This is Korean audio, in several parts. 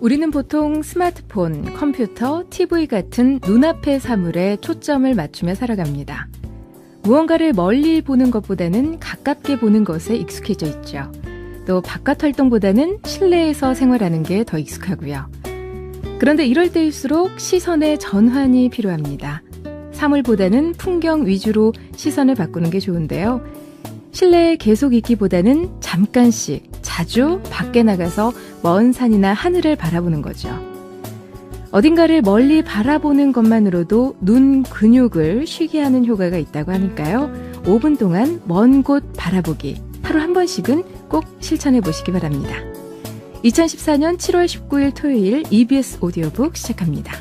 우리는 보통 스마트폰, 컴퓨터, TV 같은 눈앞의 사물에 초점을 맞추며 살아갑니다. 무언가를 멀리 보는 것보다는 가깝게 보는 것에 익숙해져 있죠. 또 바깥 활동보다는 실내에서 생활하는 게 더 익숙하고요. 그런데 이럴 때일수록 시선의 전환이 필요합니다. 사물보다는 풍경 위주로 시선을 바꾸는 게 좋은데요. 실내에 계속 있기보다는 잠깐씩 자주 밖에 나가서 먼 산이나 하늘을 바라보는 거죠. 어딘가를 멀리 바라보는 것만으로도 눈 근육을 쉬게 하는 효과가 있다고 하니까요. 5분 동안 먼 곳 바라보기 하루 한 번씩은 꼭 실천해 보시기 바랍니다. 2014년 7월 19일 토요일 EBS 오디오북 시작합니다.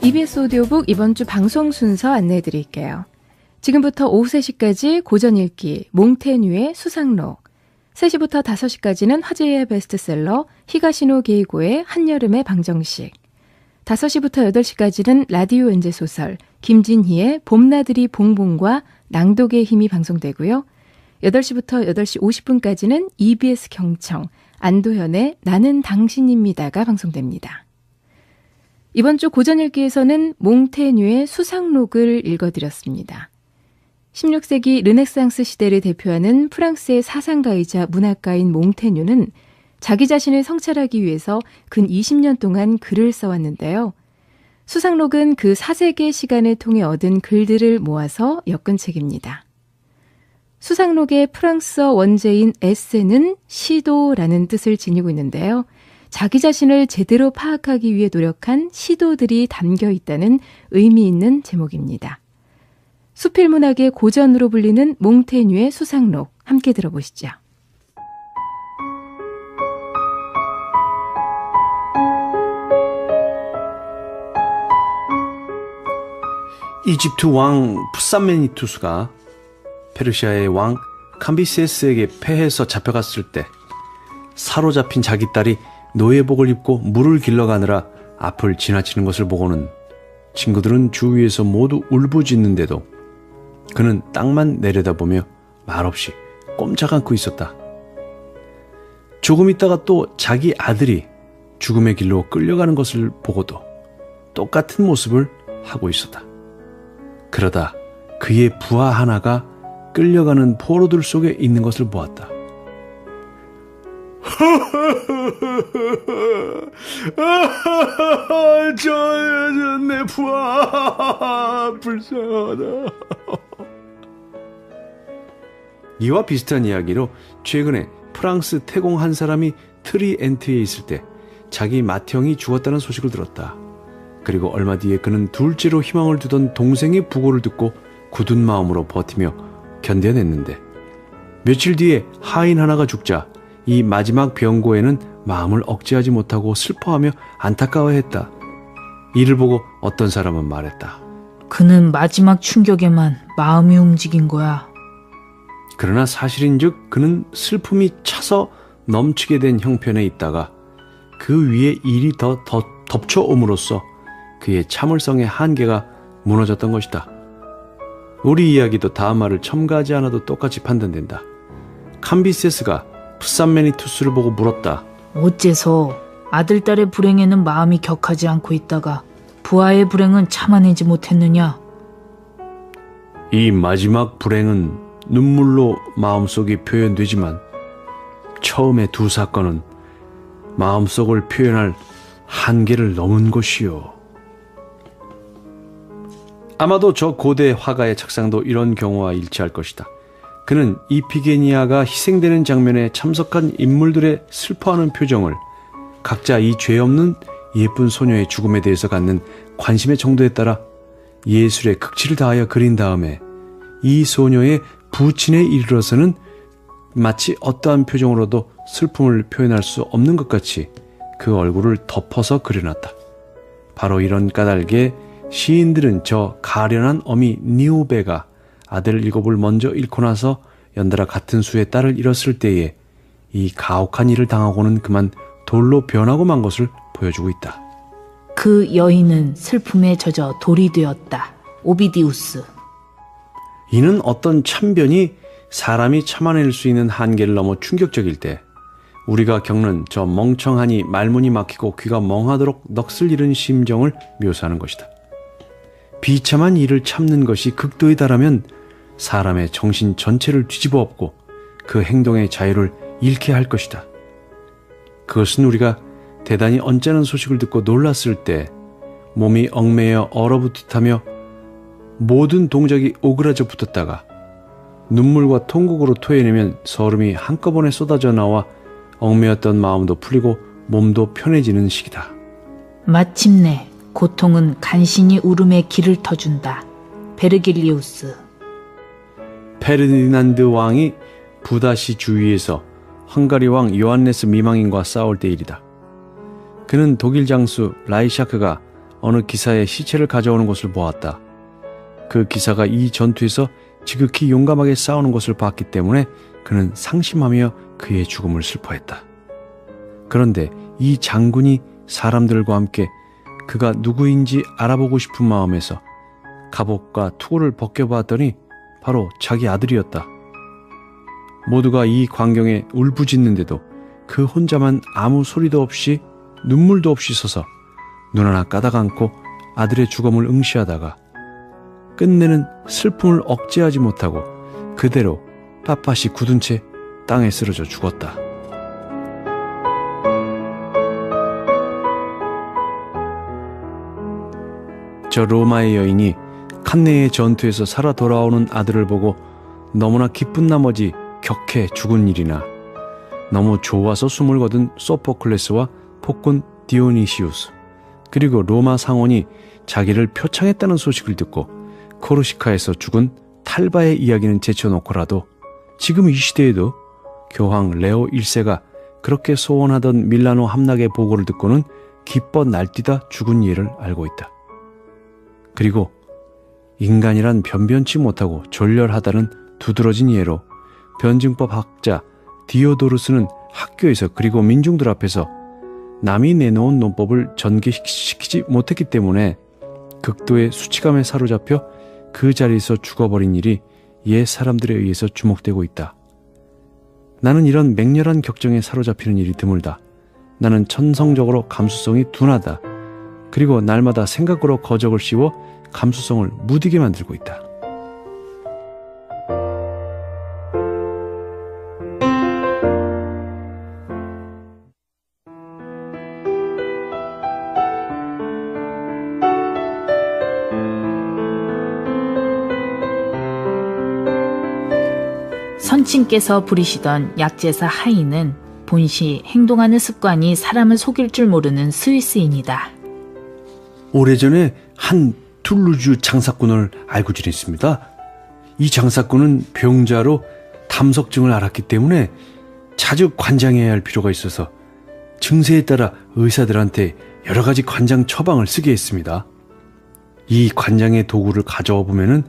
EBS 오디오북 이번 주 방송 순서 안내해 드릴게요. 지금부터 오후 3시까지 고전 읽기 몽테뉴의 수상록, 3시부터 5시까지는 화제의 베스트셀러 히가시노 게이고의 한여름의 방정식, 5시부터 8시까지는 라디오 연재소설 김진희의 봄나들이 봉봉과 낭독의 힘이 방송되고요. 8시부터 8시 50분까지는 EBS 경청 안도현의 나는 당신입니다가 방송됩니다. 이번 주 고전 읽기에서는 몽테뉴의 수상록을 읽어드렸습니다. 16세기 르네상스 시대를 대표하는 프랑스의 사상가이자 문학가인 몽테뉴는 자기 자신을 성찰하기 위해서 근 20년 동안 글을 써왔는데요. 수상록은 그 사색의 시간을 통해 얻은 글들을 모아서 엮은 책입니다. 수상록의 프랑스어 원제인 에세는 시도라는 뜻을 지니고 있는데요. 자기 자신을 제대로 파악하기 위해 노력한 시도들이 담겨 있다는 의미 있는 제목입니다. 수필문학의 고전으로 불리는 몽테뉴의 수상록 함께 들어보시죠. 이집트 왕 푸산메니투스가 페르시아의 왕 캄비세스에게 패해서 잡혀갔을 때 사로잡힌 자기 딸이 노예복을 입고 물을 길러가느라 앞을 지나치는 것을 보고는 친구들은 주위에서 모두 울부짖는데도 그는 땅만 내려다보며 말없이 꼼짝 않고 있었다. 조금 있다가 또 자기 아들이 죽음의 길로 끌려가는 것을 보고도 똑같은 모습을 하고 있었다. 그러다 그의 부하 하나가 끌려가는 포로들 속에 있는 것을 보았다. 내 부하 불쌍하다. 이와 비슷한 이야기로 최근에 프랑스 태공 한 사람이 트리엔트에 있을 때 자기 맏형이 죽었다는 소식을 들었다. 그리고 얼마 뒤에 그는 둘째로 희망을 두던 동생의 부고를 듣고 굳은 마음으로 버티며 견뎌냈는데 며칠 뒤에 하인 하나가 죽자 이 마지막 병고에는 마음을 억제하지 못하고 슬퍼하며 안타까워했다. 이를 보고 어떤 사람은 말했다. 그는 마지막 충격에만 마음이 움직인 거야. 그러나 사실인즉 그는 슬픔이 차서 넘치게 된 형편에 있다가 그 위에 일이 더 덮쳐옴으로써 그의 참을성의 한계가 무너졌던 것이다. 우리 이야기도 다음 말을 첨가하지 않아도 똑같이 판단된다. 캄비세스가 푸산메니투스를 보고 물었다. 어째서 아들딸의 불행에는 마음이 격하지 않고 있다가 부하의 불행은 참아내지 못했느냐? 이 마지막 불행은 눈물로 마음속이 표현되지만 처음의 두 사건은 마음속을 표현할 한계를 넘은 것이요. 아마도 저 고대 화가의 책상도 이런 경우와 일치할 것이다. 그는 이피게니아가 희생되는 장면에 참석한 인물들의 슬퍼하는 표정을 각자 이 죄 없는 예쁜 소녀의 죽음에 대해서 갖는 관심의 정도에 따라 예술의 극치를 다하여 그린 다음에 이 소녀의 부친에 이르러서는 마치 어떠한 표정으로도 슬픔을 표현할 수 없는 것 같이 그 얼굴을 덮어서 그려놨다. 바로 이런 까닭에 시인들은 저 가련한 어미 니오베가 아들 7을 먼저 잃고 나서 연달아 같은 수의 딸을 잃었을 때에 이 가혹한 일을 당하고는 그만 돌로 변하고 만 것을 보여주고 있다. 그 여인은 슬픔에 젖어 돌이 되었다. 오비디우스. 이는 어떤 참변이 사람이 참아낼 수 있는 한계를 넘어 충격적일 때 우리가 겪는 저 멍청하니 말문이 막히고 귀가 멍하도록 넋을 잃은 심정을 묘사하는 것이다. 비참한 일을 참는 것이 극도에 달하면 사람의 정신 전체를 뒤집어 엎고 그 행동의 자유를 잃게 할 것이다. 그것은 우리가 대단히 언짢은 소식을 듣고 놀랐을 때 몸이 얽매여 얼어붙듯하며 모든 동작이 오그라져 붙었다가 눈물과 통곡으로 토해내면 서름이 한꺼번에 쏟아져 나와 얽매였던 마음도 풀리고 몸도 편해지는 시기다. 마침내 고통은 간신히 울음에 길을 터준다. 베르길리우스. 페르디난드 왕이 부다시 주위에서 헝가리 왕 요한네스 미망인과 싸울 때 일이다. 그는 독일 장수 라이샤크가 어느 기사의 시체를 가져오는 것을 보았다. 그 기사가 이 전투에서 지극히 용감하게 싸우는 것을 봤기 때문에 그는 상심하며 그의 죽음을 슬퍼했다. 그런데 이 장군이 사람들과 함께 그가 누구인지 알아보고 싶은 마음에서 갑옷과 투구를 벗겨보았더니 바로 자기 아들이었다. 모두가 이 광경에 울부짖는데도 그 혼자만 아무 소리도 없이 눈물도 없이 서서 눈 하나 까닥 않고 아들의 죽음을 응시하다가 끝내는 슬픔을 억제하지 못하고 그대로 빳빳이 굳은 채 땅에 쓰러져 죽었다. 저 로마의 여인이 칸네의 전투에서 살아 돌아오는 아들을 보고 너무나 기쁜 나머지 격해 죽은 일이나 너무 좋아서 숨을 거둔 소포클레스와 폭군 디오니시우스, 그리고 로마 상원이 자기를 표창했다는 소식을 듣고 코르시카에서 죽은 탈바의 이야기는 제쳐놓고라도 지금 이 시대에도 교황 레오 1세가 그렇게 소원하던 밀라노 함락의 보고를 듣고는 기뻐 날뛰다 죽은 예를 알고 있다. 그리고 인간이란 변변치 못하고 졸렬하다는 두드러진 예로 변증법 학자 디오도루스는 학교에서 그리고 민중들 앞에서 남이 내놓은 논법을 전개시키지 못했기 때문에 극도의 수치감에 사로잡혀 그 자리에서 죽어버린 일이 옛 사람들에 의해서 주목되고 있다. 나는 이런 맹렬한 격정에 사로잡히는 일이 드물다. 나는 천성적으로 감수성이 둔하다. 그리고 날마다 생각으로 거적을 씌워 감수성을 무디게 만들고 있다. 선친께서 부리시던 약제사 하인은 본시 행동하는 습관이 사람을 속일 줄 모르는 스위스인이다. 오래전에 한 툴루즈 장사꾼을 알고 지냈습니다. 이 장사꾼은 병자로 담석증을 앓았기 때문에 자주 관장해야 할 필요가 있어서 증세에 따라 의사들한테 여러 가지 관장 처방을 쓰게 했습니다. 이 관장의 도구를 가져와 보면은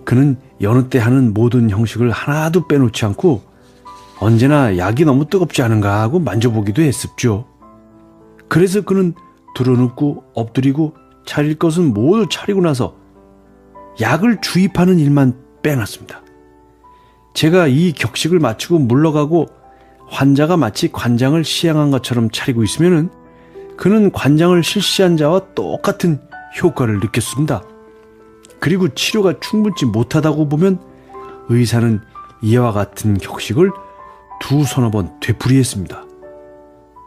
그는 여느 때 하는 모든 형식을 하나도 빼놓지 않고 언제나 약이 너무 뜨겁지 않은가 하고 만져보기도 했습죠. 그래서 그는 드러눕고 엎드리고 차릴 것은 모두 차리고 나서 약을 주입하는 일만 빼놨습니다. 제가 이 격식을 마치고 물러가고 환자가 마치 관장을 시행한 것처럼 차리고 있으면은 그는 관장을 실시한 자와 똑같은 효과를 느꼈습니다. 그리고 치료가 충분치 못하다고 보면 의사는 이와 같은 격식을 두서너 번 되풀이했습니다.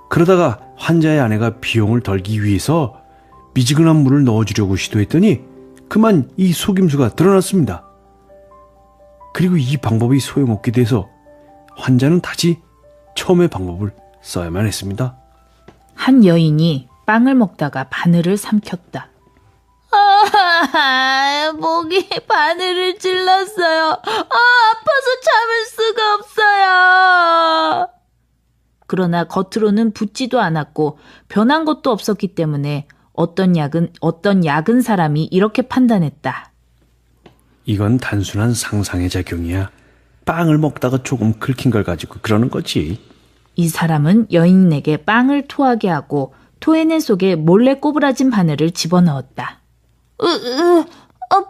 그러다가 환자의 아내가 비용을 덜기 위해서 미지근한 물을 넣어주려고 시도했더니 그만 이 속임수가 드러났습니다. 그리고 이 방법이 소용없게 돼서 환자는 다시 처음의 방법을 써야만 했습니다. 한 여인이 빵을 먹다가 바늘을 삼켰다. 목이 바늘을 찔렀어요. 아파서 참을 수가 없어요. 그러나 겉으로는 붓지도 않았고 변한 것도 없었기 때문에 어떤 약은 사람이 이렇게 판단했다. 이건 단순한 상상의 작용이야. 빵을 먹다가 조금 긁힌 걸 가지고 그러는 거지. 이 사람은 여인에게 빵을 토하게 하고 토해낸 속에 몰래 꼬부라진 바늘을 집어넣었다.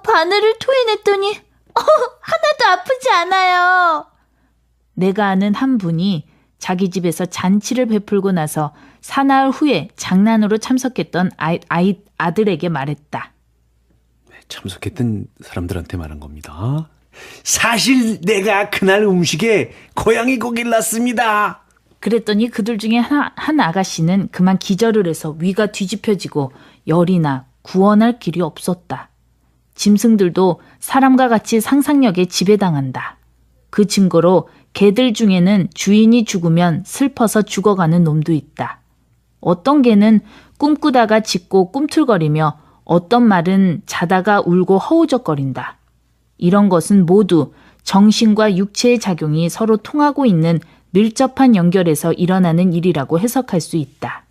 바늘을 토해냈더니 하나도 아프지 않아요. 내가 아는 한 분이 자기 집에서 잔치를 베풀고 나서 사나흘 후에 장난으로 참석했던 아들에게 말했다. 참석했던 사람들한테 말한 겁니다. 사실 내가 그날 음식에 고양이 고기를 놨습니다. 그랬더니 그들 중에 한 아가씨는 그만 기절을 해서 위가 뒤집혀지고 열이 나 구원할 길이 없었다. 짐승들도 사람과 같이 상상력에 지배당한다. 그 증거로 개들 중에는 주인이 죽으면 슬퍼서 죽어가는 놈도 있다. 어떤 개는 꿈꾸다가 짖고 꿈틀거리며 어떤 말은 자다가 울고 허우적거린다. 이런 것은 모두 정신과 육체의 작용이 서로 통하고 있는 밀접한 연결에서 일어나는 일이라고 해석할 수 있다.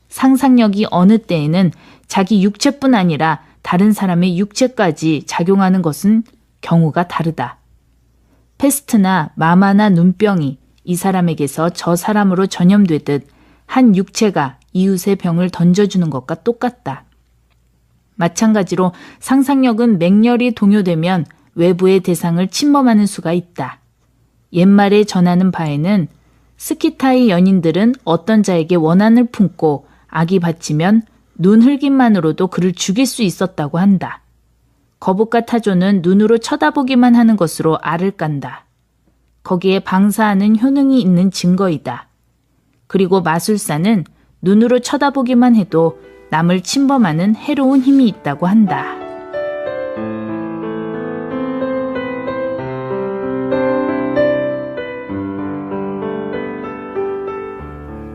상상력이 어느 때에는 자기 육체뿐 아니라 다른 사람의 육체까지 작용하는 것은 경우가 다르다. 패스트나 마마나 눈병이 이 사람에게서 저 사람으로 전염되듯 한 육체가 이웃의 병을 던져주는 것과 똑같다. 마찬가지로 상상력은 맹렬히 동요되면 외부의 대상을 침범하는 수가 있다. 옛말에 전하는 바에는 스키타의 연인들은 어떤 자에게 원한을 품고 악이 받치면 눈 흘김만으로도 그를 죽일 수 있었다고 한다. 거북과 타조는 눈으로 쳐다보기만 하는 것으로 알을 깐다. 거기에 방사하는 효능이 있는 증거이다. 그리고 마술사는 눈으로 쳐다보기만 해도 남을 침범하는 해로운 힘이 있다고 한다.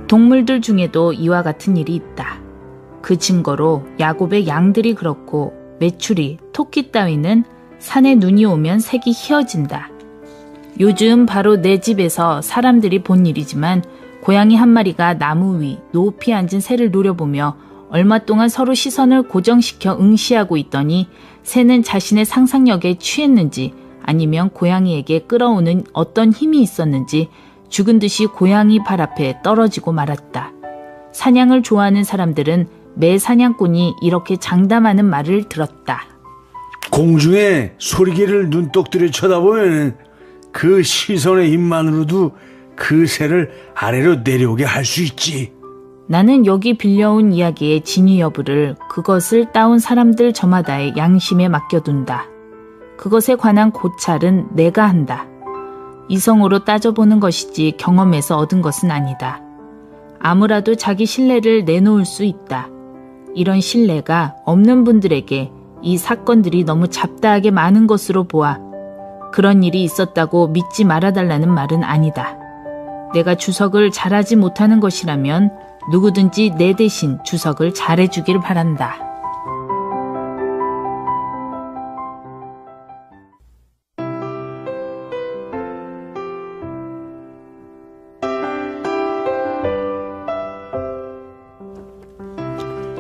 동물들 중에도 이와 같은 일이 있다. 그 증거로 야곱의 양들이 그렇고 메추리, 토끼 따위는 산에 눈이 오면 색이 희어진다. 요즘 바로 내 집에서 사람들이 본 일이지만 고양이 한 마리가 나무 위 높이 앉은 새를 노려보며 얼마 동안 서로 시선을 고정시켜 응시하고 있더니 새는 자신의 상상력에 취했는지 아니면 고양이에게 끌어오는 어떤 힘이 있었는지 죽은 듯이 고양이 발 앞에 떨어지고 말았다. 사냥을 좋아하는 사람들은 매 사냥꾼이 이렇게 장담하는 말을 들었다. 공중에 소리개를 눈독 들여 쳐다보면 그 시선의 힘만으로도 그 새를 아래로 내려오게 할 수 있지. 나는 여기 빌려온 이야기의 진위 여부를 그것을 따온 사람들 저마다의 양심에 맡겨둔다. 그것에 관한 고찰은 내가 한다. 이성으로 따져보는 것이지 경험에서 얻은 것은 아니다. 아무라도 자기 신뢰를 내놓을 수 있다. 이런 신뢰가 없는 분들에게 이 사건들이 너무 잡다하게 많은 것으로 보아 그런 일이 있었다고 믿지 말아달라는 말은 아니다. 내가 주석을 잘하지 못하는 것이라면 누구든지 내 대신 주석을 잘해주길 바란다.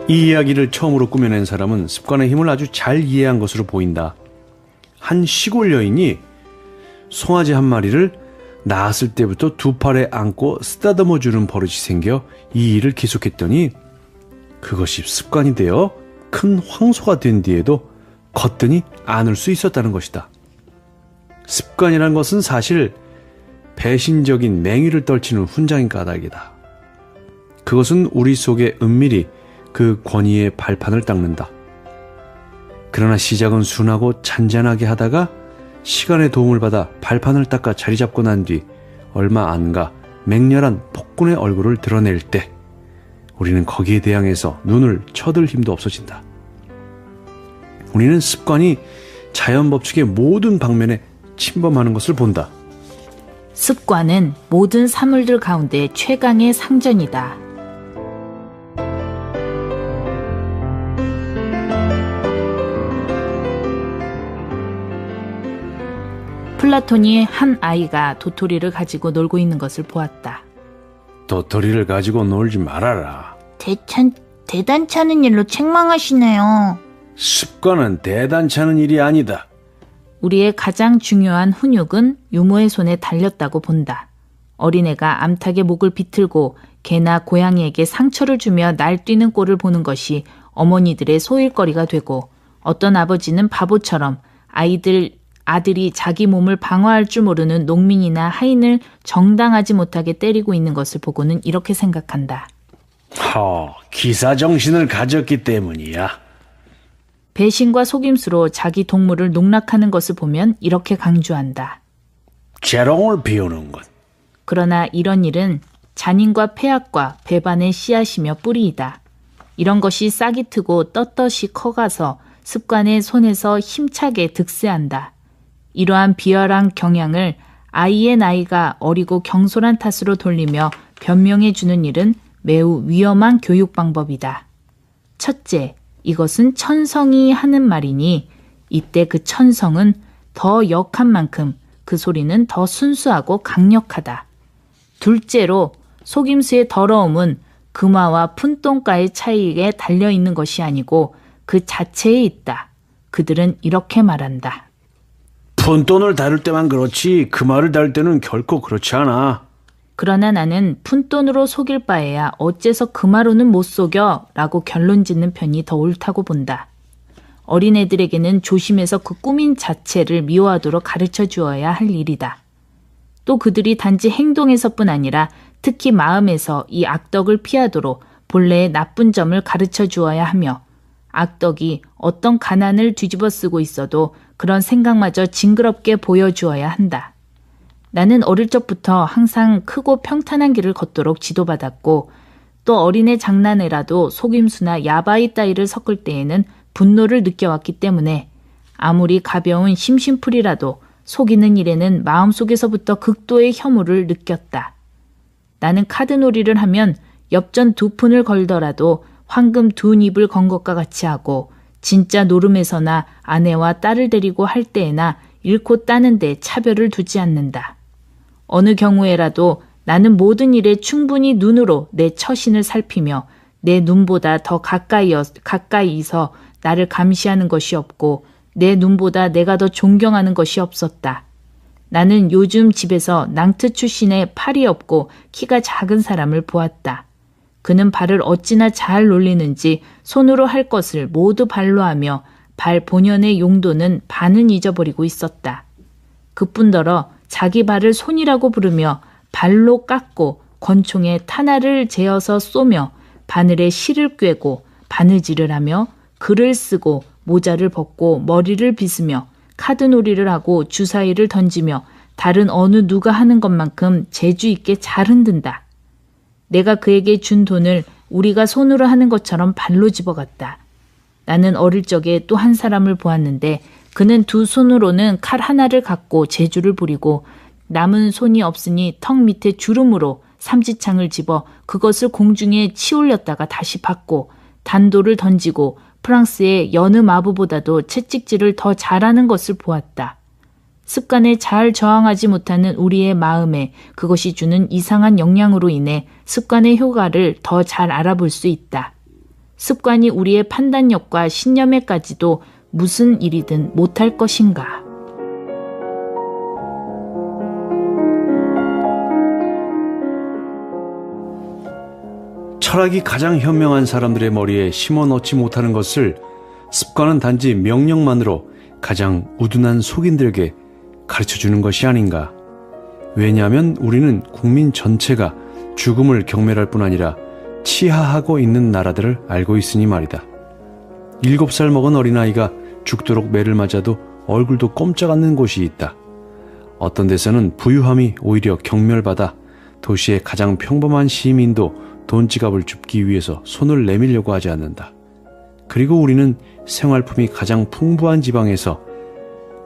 이 이야기를 처음으로 꾸며낸 사람은 습관의 힘을 아주 잘 이해한 것으로 보인다. 한 시골 여인이 송아지 한 마리를 낳았을 때부터 두 팔에 안고 쓰다듬어 주는 버릇이 생겨 이 일을 계속했더니 그것이 습관이 되어 큰 황소가 된 뒤에도 거뜬히 안을 수 있었다는 것이다. 습관이란 것은 사실 배신적인 맹위를 떨치는 훈장인 까닭이다. 그것은 우리 속에 은밀히 그 권위의 발판을 닦는다. 그러나 시작은 순하고 잔잔하게 하다가 시간의 도움을 받아 발판을 닦아 자리 잡고 난 뒤 얼마 안 가 맹렬한 폭군의 얼굴을 드러낼 때 우리는 거기에 대항해서 눈을 쳐들 힘도 없어진다. 우리는 습관이 자연 법칙의 모든 방면에 침범하는 것을 본다. 습관은 모든 사물들 가운데 최강의 상전이다. 플라톤이 한 아이가 도토리를 가지고 놀고 있는 것을 보았다. 도토리를 가지고 놀지 말아라. 대단찮은 일로 책망하시네요. 습관은 대단찮은 일이 아니다. 우리의 가장 중요한 훈육은 유모의 손에 달렸다고 본다. 어린애가 암탉의 목을 비틀고 개나 고양이에게 상처를 주며 날뛰는 꼴을 보는 것이 어머니들의 소일거리가 되고, 어떤 아버지는 바보처럼 아들이 자기 몸을 방어할 줄 모르는 농민이나 하인을 정당하지 못하게 때리고 있는 것을 보고는 이렇게 생각한다. 기사정신을 가졌기 때문이야. 배신과 속임수로 자기 동물을 농락하는 것을 보면 이렇게 강조한다. 재롱을 피우는 것. 그러나 이런 일은 잔인과 폐악과 배반의 씨앗이며 뿌리이다. 이런 것이 싹이 트고 떳떳이 커가서 습관의 손에서 힘차게 득세한다. 이러한 비열한 경향을 아이의 나이가 어리고 경솔한 탓으로 돌리며 변명해 주는 일은 매우 위험한 교육 방법이다. 첫째, 이것은 천성이 하는 말이니 이때 그 천성은 더 역한 만큼 그 소리는 더 순수하고 강력하다. 둘째로, 속임수의 더러움은 금화와 푼돈가의 차이에 달려있는 것이 아니고 그 자체에 있다. 그들은 이렇게 말한다. 푼돈을 다룰 때만 그렇지 금화를 다룰 때는 결코 그렇지 않아. 그러나 나는 푼돈으로 속일 바에야 어째서 금화로는 못 속여? 라고 결론 짓는 편이 더 옳다고 본다. 어린애들에게는 조심해서 그 꾸민 자체를 미워하도록 가르쳐 주어야 할 일이다. 또 그들이 단지 행동에서뿐 아니라 특히 마음에서 이 악덕을 피하도록 본래의 나쁜 점을 가르쳐 주어야 하며, 악덕이 어떤 가난을 뒤집어 쓰고 있어도 그런 생각마저 징그럽게 보여주어야 한다. 나는 어릴 적부터 항상 크고 평탄한 길을 걷도록 지도받았고, 또 어린애 장난에라도 속임수나 야바이 따위를 섞을 때에는 분노를 느껴왔기 때문에 아무리 가벼운 심심풀이라도 속이는 일에는 마음속에서부터 극도의 혐오를 느꼈다. 나는 카드놀이를 하면 엽전 2푼을 걸더라도 황금 2닙을 건 것과 같이 하고, 진짜 노름에서나 아내와 딸을 데리고 할 때에나 잃고 따는데 차별을 두지 않는다. 어느 경우에라도 나는 모든 일에 충분히 눈으로 내 처신을 살피며 내 눈보다 더 가까이서 나를 감시하는 것이 없고 내 눈보다 내가 더 존경하는 것이 없었다. 나는 요즘 집에서 낭트 출신의 팔이 없고 키가 작은 사람을 보았다. 그는 발을 어찌나 잘 놀리는지 손으로 할 것을 모두 발로 하며 발 본연의 용도는 반은 잊어버리고 있었다. 그뿐더러 자기 발을 손이라고 부르며 발로 깎고 권총에 탄알을 재어서 쏘며 바늘에 실을 꿰고 바느질을 하며 글을 쓰고 모자를 벗고 머리를 빗으며 카드놀이를 하고 주사위를 던지며 다른 어느 누가 하는 것만큼 재주 있게 잘 흔든다. 내가 그에게 준 돈을 우리가 손으로 하는 것처럼 발로 집어갔다. 나는 어릴 적에 또 한 사람을 보았는데 그는 2 손으로는 칼 하나를 갖고 재주를 부리고 남은 손이 없으니 턱 밑에 주름으로 삼지창을 집어 그것을 공중에 치올렸다가 다시 받고 단도를 던지고 프랑스의 여느 마부보다도 채찍질을 더 잘하는 것을 보았다. 습관에 잘 저항하지 못하는 우리의 마음에 그것이 주는 이상한 영향으로 인해 습관의 효과를 더 잘 알아볼 수 있다. 습관이 우리의 판단력과 신념에까지도 무슨 일이든 못할 것인가. 철학이 가장 현명한 사람들의 머리에 심어넣지 못하는 것을 습관은 단지 명령만으로 가장 우둔한 속인들에게 가르쳐주는 것이 아닌가. 왜냐하면 우리는 국민 전체가 죽음을 경멸할 뿐 아니라 치하하고 있는 나라들을 알고 있으니 말이다. 7살 먹은 어린아이가 죽도록 매를 맞아도 얼굴도 꼼짝 않는 곳이 있다. 어떤 데서는 부유함이 오히려 경멸받아 도시의 가장 평범한 시민도 돈지갑을 줍기 위해서 손을 내밀려고 하지 않는다. 그리고 우리는 생활품이 가장 풍부한 지방에서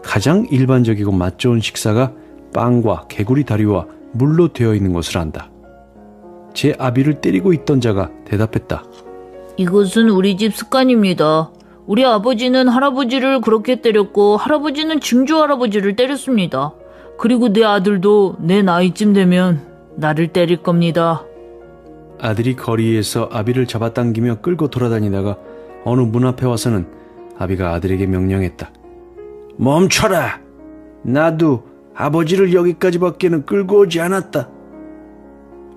가장 일반적이고 맛 좋은 식사가 빵과 개구리 다리와 물로 되어 있는 것을 안다. 제 아비를 때리고 있던 자가 대답했다. 이것은 우리 집 습관입니다. 우리 아버지는 할아버지를 그렇게 때렸고 할아버지는 증조 할아버지를 때렸습니다. 그리고 내 아들도 내 나이쯤 되면 나를 때릴 겁니다. 아들이 거리에서 아비를 잡아당기며 끌고 돌아다니다가 어느 문 앞에 와서는 아비가 아들에게 명령했다. 멈춰라! 나도 아버지를 여기까지밖에는 끌고 오지 않았다.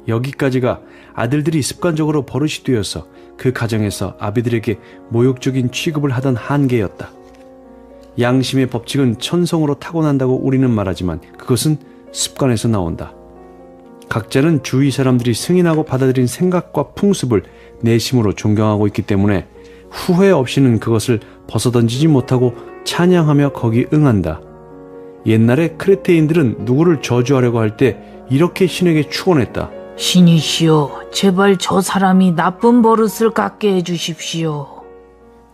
여기까지가 아들들이 습관적으로 버릇이 되어서 그 가정에서 아비들에게 모욕적인 취급을 하던 한계였다. 양심의 법칙은 천성으로 타고난다고 우리는 말하지만 그것은 습관에서 나온다. 각자는 주위 사람들이 승인하고 받아들인 생각과 풍습을 내심으로 존경하고 있기 때문에 후회 없이는 그것을 벗어던지지 못하고 찬양하며 거기 응한다. 옛날에 크레테인들은 누구를 저주하려고 할 때 이렇게 신에게 축원했다. 신이시여, 제발 저 사람이 나쁜 버릇을 갖게 해주십시오.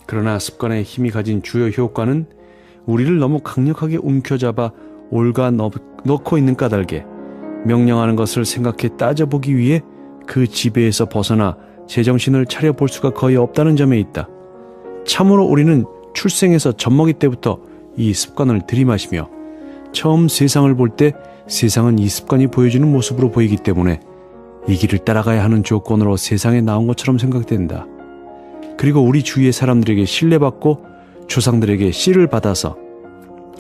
그러나 습관의 힘이 가진 주요 효과는 우리를 너무 강력하게 움켜잡아 올가 넣고 있는 까닭에 명령하는 것을 생각해 따져보기 위해 그 지배에서 벗어나 제정신을 차려볼 수가 거의 없다는 점에 있다. 참으로 우리는 출생에서 젖먹이 때부터 이 습관을 들이마시며 처음 세상을 볼 때 세상은 이 습관이 보여주는 모습으로 보이기 때문에 이 길을 따라가야 하는 조건으로 세상에 나온 것처럼 생각된다. 그리고 우리 주위의 사람들에게 신뢰받고 조상들에게 씨를 받아서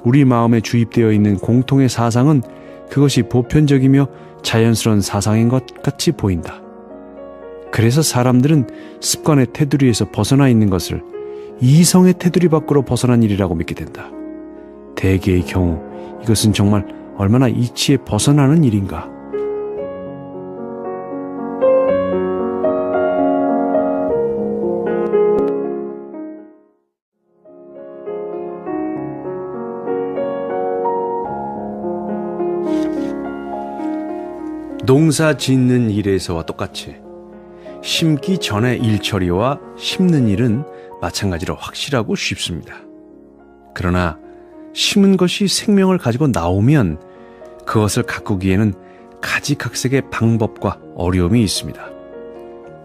우리 마음에 주입되어 있는 공통의 사상은 그것이 보편적이며 자연스러운 사상인 것 같이 보인다. 그래서 사람들은 습관의 테두리에서 벗어나 있는 것을 이성의 테두리 밖으로 벗어난 일이라고 믿게 된다. 대개의 경우 이것은 정말 얼마나 이치에 벗어나는 일인가. 농사 짓는 일에서와 똑같이 심기 전의 일 처리와 심는 일은 마찬가지로 확실하고 쉽습니다. 그러나 심은 것이 생명을 가지고 나오면 그것을 가꾸기에는 가지각색의 방법과 어려움이 있습니다.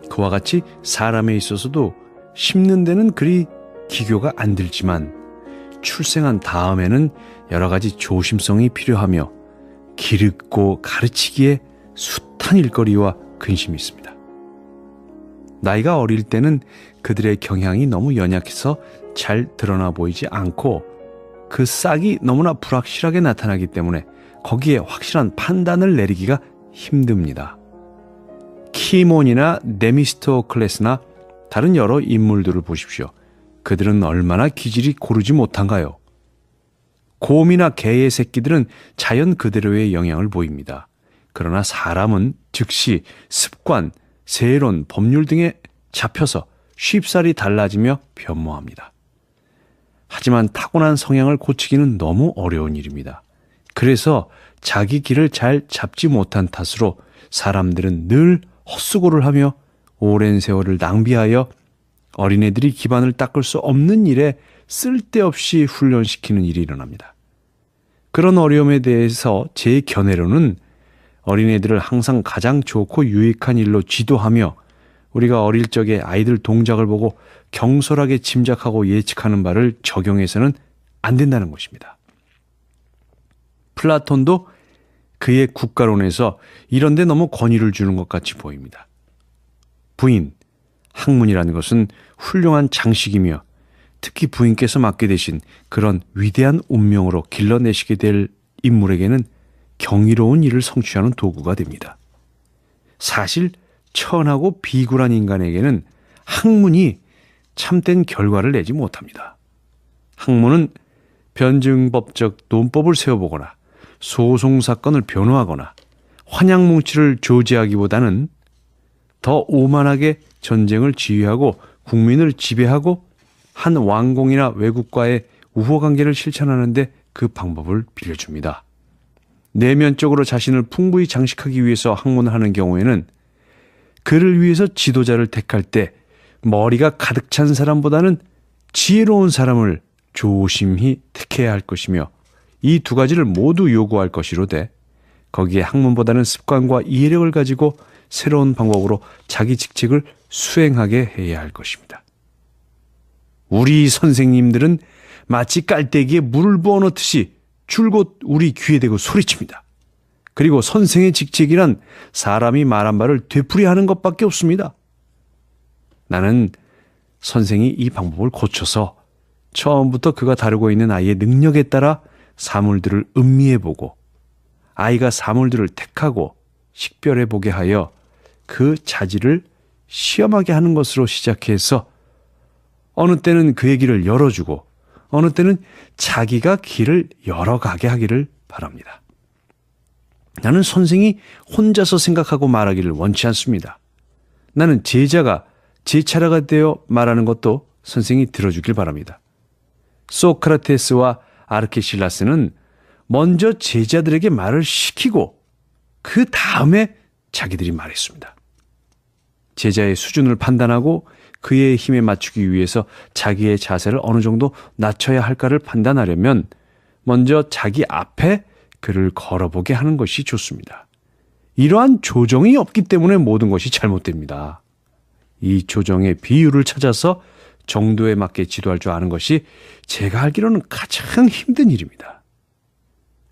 그와 같이 사람에 있어서도 심는 데는 그리 기교가 안 들지만 출생한 다음에는 여러 가지 조심성이 필요하며 기르고 가르치기에 숱한 일거리와 근심이 있습니다. 나이가 어릴 때는 그들의 경향이 너무 연약해서 잘 드러나 보이지 않고 그 싹이 너무나 불확실하게 나타나기 때문에 거기에 확실한 판단을 내리기가 힘듭니다. 키몬이나 데미스토클레스나 다른 여러 인물들을 보십시오. 그들은 얼마나 기질이 고르지 못한가요? 곰이나 개의 새끼들은 자연 그대로의 영향을 보입니다. 그러나 사람은 즉시 습관, 세론, 법률 등에 잡혀서 쉽사리 달라지며 변모합니다. 하지만 타고난 성향을 고치기는 너무 어려운 일입니다. 그래서 자기 길을 잘 잡지 못한 탓으로 사람들은 늘 헛수고를 하며 오랜 세월을 낭비하여 어린애들이 기반을 닦을 수 없는 일에 쓸데없이 훈련시키는 일이 일어납니다. 그런 어려움에 대해서 제 견해로는 어린애들을 항상 가장 좋고 유익한 일로 지도하며 우리가 어릴 적에 아이들 동작을 보고 경솔하게 짐작하고 예측하는 바를 적용해서는 안 된다는 것입니다. 플라톤도 그의 국가론에서 이런 데 너무 권위를 주는 것 같이 보입니다. 부인, 학문이라는 것은 훌륭한 장식이며 특히 부인께서 맡게 되신 그런 위대한 운명으로 길러내시게 될 인물에게는 경이로운 일을 성취하는 도구가 됩니다. 사실 천하고 비굴한 인간에게는 학문이 참된 결과를 내지 못합니다. 학문은 변증법적 논법을 세워보거나 소송사건을 변호하거나 환양뭉치를 조제하기보다는 더 오만하게 전쟁을 지휘하고 국민을 지배하고 한 왕공이나 외국과의 우호관계를 실천하는데 그 방법을 빌려줍니다. 내면적으로 자신을 풍부히 장식하기 위해서 학문을 하는 경우에는 그를 위해서 지도자를 택할 때 머리가 가득 찬 사람보다는 지혜로운 사람을 조심히 택해야 할 것이며 이 두 가지를 모두 요구할 것이로되 거기에 학문보다는 습관과 이해력을 가지고 새로운 방법으로 자기 직책을 수행하게 해야 할 것입니다. 우리 선생님들은 마치 깔때기에 물을 부어 넣듯이 줄곧 우리 귀에 대고 소리칩니다. 그리고 선생의 직책이란 사람이 말한 바를 되풀이하는 것밖에 없습니다. 나는 선생이 이 방법을 고쳐서 처음부터 그가 다루고 있는 아이의 능력에 따라 사물들을 음미해보고 아이가 사물들을 택하고 식별해 보게 하여 그 자질을 시험하게 하는 것으로 시작해서 어느 때는 그의 길을 열어주고 어느 때는 자기가 길을 열어가게 하기를 바랍니다. 나는 선생이 혼자서 생각하고 말하기를 원치 않습니다. 나는 제자가 제 차례가 되어 말하는 것도 선생이 들어주길 바랍니다. 소크라테스와 아르케실라스는 먼저 제자들에게 말을 시키고 그 다음에 자기들이 말했습니다. 제자의 수준을 판단하고 그의 힘에 맞추기 위해서 자기의 자세를 어느 정도 낮춰야 할까를 판단하려면 먼저 자기 앞에 그를 걸어보게 하는 것이 좋습니다. 이러한 조정이 없기 때문에 모든 것이 잘못됩니다. 이 조정의 비율을 찾아서 정도에 맞게 지도할 줄 아는 것이 제가 알기로는 가장 힘든 일입니다.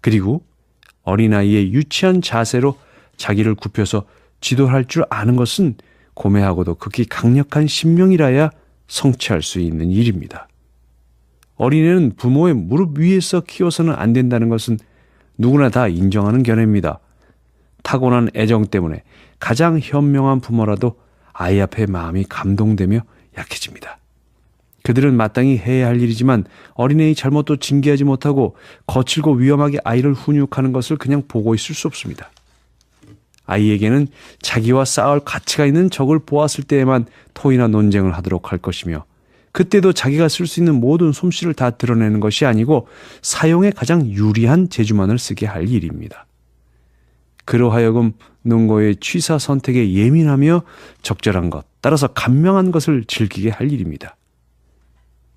그리고 어린아이의 유치한 자세로 자기를 굽혀서 지도할 줄 아는 것은 고매하고도 극히 강력한 신명이라야 성취할 수 있는 일입니다. 어린애는 부모의 무릎 위에서 키워서는 안 된다는 것은 누구나 다 인정하는 견해입니다. 타고난 애정 때문에 가장 현명한 부모라도 아이 앞에 마음이 감동되며 약해집니다. 그들은 마땅히 해야 할 일이지만 어린애의 잘못도 징계하지 못하고 거칠고 위험하게 아이를 훈육하는 것을 그냥 보고 있을 수 없습니다. 아이에게는 자기와 싸울 가치가 있는 적을 보았을 때에만 토의나 논쟁을 하도록 할 것이며 그때도 자기가 쓸 수 있는 모든 솜씨를 다 드러내는 것이 아니고 사용에 가장 유리한 재주만을 쓰게 할 일입니다. 그로 하여금 능고의 취사 선택에 예민하며 적절한 것, 따라서 간명한 것을 즐기게 할 일입니다.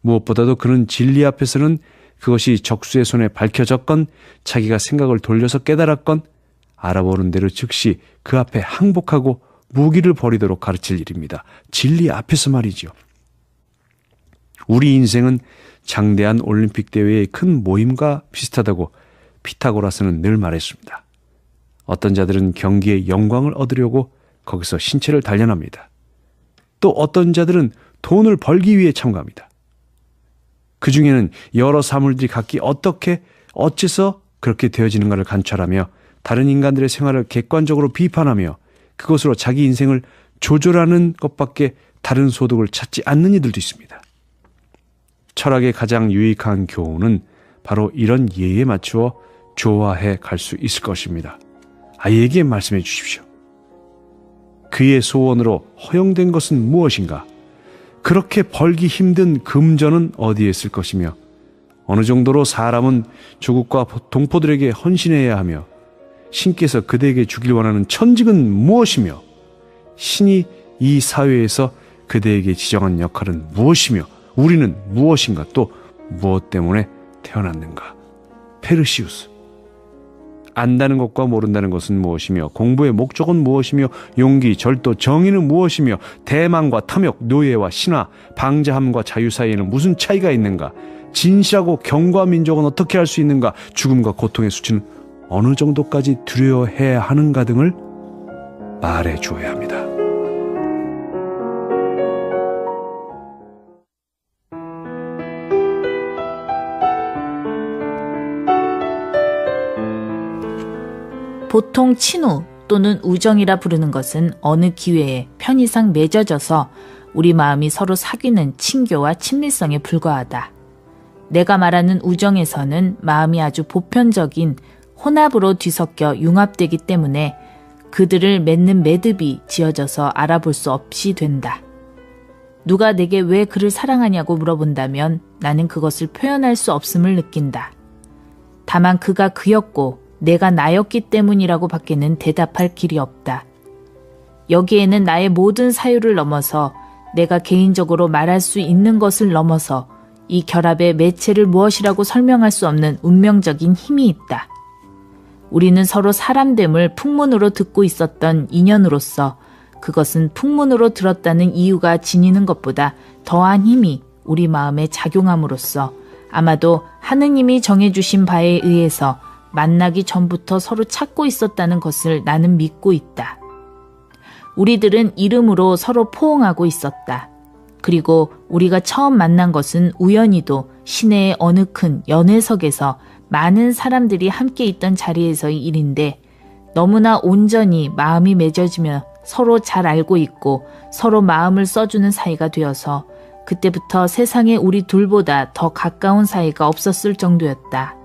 무엇보다도 그는 진리 앞에서는 그것이 적수의 손에 밝혀졌건 자기가 생각을 돌려서 깨달았건 알아보는 대로 즉시 그 앞에 항복하고 무기를 버리도록 가르칠 일입니다. 진리 앞에서 말이죠. 우리 인생은 장대한 올림픽 대회의 큰 모임과 비슷하다고 피타고라스는 늘 말했습니다. 어떤 자들은 경기의 영광을 얻으려고 거기서 신체를 단련합니다. 또 어떤 자들은 돈을 벌기 위해 참가합니다. 그 중에는 여러 사물들이 각기 어째서 그렇게 되어지는가를 관찰하며 다른 인간들의 생활을 객관적으로 비판하며 그것으로 자기 인생을 조절하는 것밖에 다른 소득을 찾지 않는 이들도 있습니다. 철학의 가장 유익한 교훈은 바로 이런 예에 맞추어 조화해 갈 수 있을 것입니다. 아이에게 말씀해 주십시오. 그의 소원으로 허용된 것은 무엇인가? 그렇게 벌기 힘든 금전은 어디에 쓸 것이며 어느 정도로 사람은 조국과 동포들에게 헌신해야 하며 신께서 그대에게 주길 원하는 천직은 무엇이며 신이 이 사회에서 그대에게 지정한 역할은 무엇이며 우리는 무엇인가 또 무엇 때문에 태어났는가? 페르시우스. 안다는 것과 모른다는 것은 무엇이며 공부의 목적은 무엇이며 용기, 절도, 정의는 무엇이며 대망과 탐욕, 노예와 신화, 방자함과 자유 사이에는 무슨 차이가 있는가? 진실하고 경고한 민족은 어떻게 할 수 있는가? 죽음과 고통의 수치는 어느 정도까지 두려워해야 하는가 등을 말해 주어야 합니다. 보통 친우 또는 우정이라 부르는 것은 어느 기회에 편의상 맺어져서 우리 마음이 서로 사귀는 친교와 친밀성에 불과하다. 내가 말하는 우정에서는 마음이 아주 보편적인 혼합으로 뒤섞여 융합되기 때문에 그들을 맺는 매듭이 지어져서 알아볼 수 없이 된다. 누가 내게 왜 그를 사랑하냐고 물어본다면 나는 그것을 표현할 수 없음을 느낀다. 다만 그가 그였고 내가 나였기 때문이라고 밖에는 대답할 길이 없다. 여기에는 나의 모든 사유를 넘어서 내가 개인적으로 말할 수 있는 것을 넘어서 이 결합의 매체를 무엇이라고 설명할 수 없는 운명적인 힘이 있다. 우리는 서로 사람됨을 풍문으로 듣고 있었던 인연으로서 그것은 풍문으로 들었다는 이유가 지니는 것보다 더한 힘이 우리 마음에 작용함으로써 아마도 하느님이 정해주신 바에 의해서 만나기 전부터 서로 찾고 있었다는 것을 나는 믿고 있다. 우리들은 이름으로 서로 포옹하고 있었다. 그리고 우리가 처음 만난 것은 우연히도 시내의 어느 큰 연회석에서 많은 사람들이 함께 있던 자리에서의 일인데 너무나 온전히 마음이 맺어지며 서로 잘 알고 있고 서로 마음을 써주는 사이가 되어서 그때부터 세상에 우리 둘보다 더 가까운 사이가 없었을 정도였다.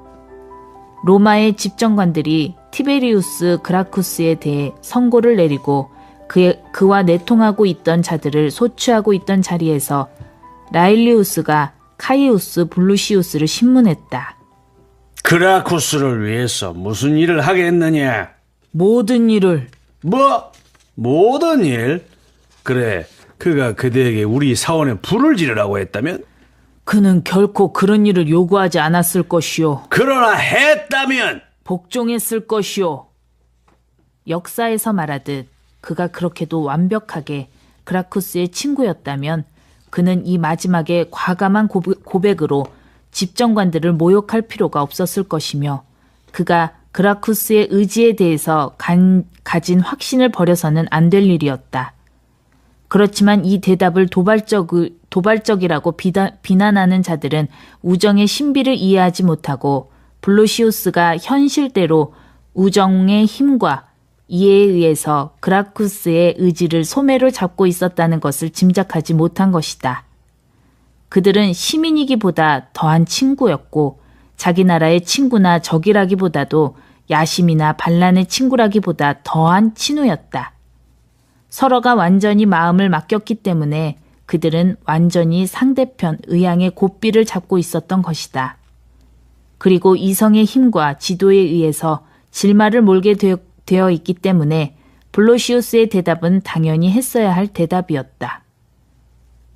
로마의 집정관들이 티베리우스 그라쿠스에 대해 선고를 내리고 그와 내통하고 있던 자들을 소취하고 있던 자리에서 라일리우스가 카이우스 블루시우스를 신문했다. 그라쿠스를 위해서 무슨 일을 하겠느냐? 모든 일을. 뭐? 모든 일? 그래, 그가 그대에게 우리 사원에 불을 지르라고 했다면? 그는 결코 그런 일을 요구하지 않았을 것이요. 그러나 했다면? 복종했을 것이요. 역사에서 말하듯 그가 그렇게도 완벽하게 그라쿠스의 친구였다면 그는 이 마지막에 과감한 고백으로 집정관들을 모욕할 필요가 없었을 것이며 그가 그라쿠스의 의지에 대해서 가진 확신을 버려서는 안 될 일이었다. 그렇지만 이 대답을 도발적이라고 비난하는 자들은 우정의 신비를 이해하지 못하고 블루시우스가 현실대로 우정의 힘과 이해에 의해서 그라쿠스의 의지를 소매로 잡고 있었다는 것을 짐작하지 못한 것이다. 그들은 시민이기보다 더한 친구였고 자기 나라의 친구나 적이라기보다도 야심이나 반란의 친구라기보다 더한 친우였다. 서로가 완전히 마음을 맡겼기 때문에 그들은 완전히 상대편 의양의 고삐를 잡고 있었던 것이다. 그리고 이성의 힘과 지도에 의해서 질마를 몰게 되어 있기 때문에 블루시우스의 대답은 당연히 했어야 할 대답이었다.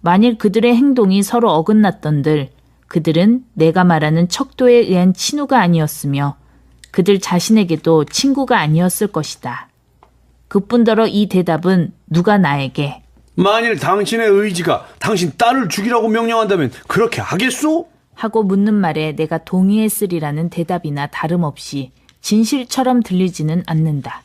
만일 그들의 행동이 서로 어긋났던들 그들은 내가 말하는 척도에 의한 친우가 아니었으며 그들 자신에게도 친구가 아니었을 것이다. 그뿐더러 이 대답은 누가 나에게 만일 당신의 의지가 당신 딸을 죽이라고 명령한다면 그렇게 하겠소? 하고 묻는 말에 내가 동의했으리라는 대답이나 다름없이 진실처럼 들리지는 않는다.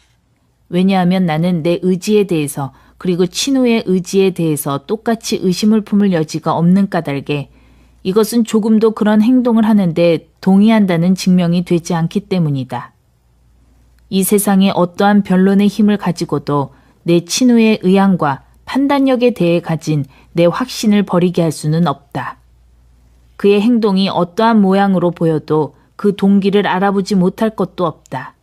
왜냐하면 나는 내 의지에 대해서 그리고 친우의 의지에 대해서 똑같이 의심을 품을 여지가 없는 까닭에 이것은 조금도 그런 행동을 하는데 동의한다는 증명이 되지 않기 때문이다. 이 세상에 어떠한 변론의 힘을 가지고도 내 친우의 의향과 판단력에 대해 가진 내 확신을 버리게 할 수는 없다. 그의 행동이 어떠한 모양으로 보여도 그 동기를 알아보지 못할 것도 없다.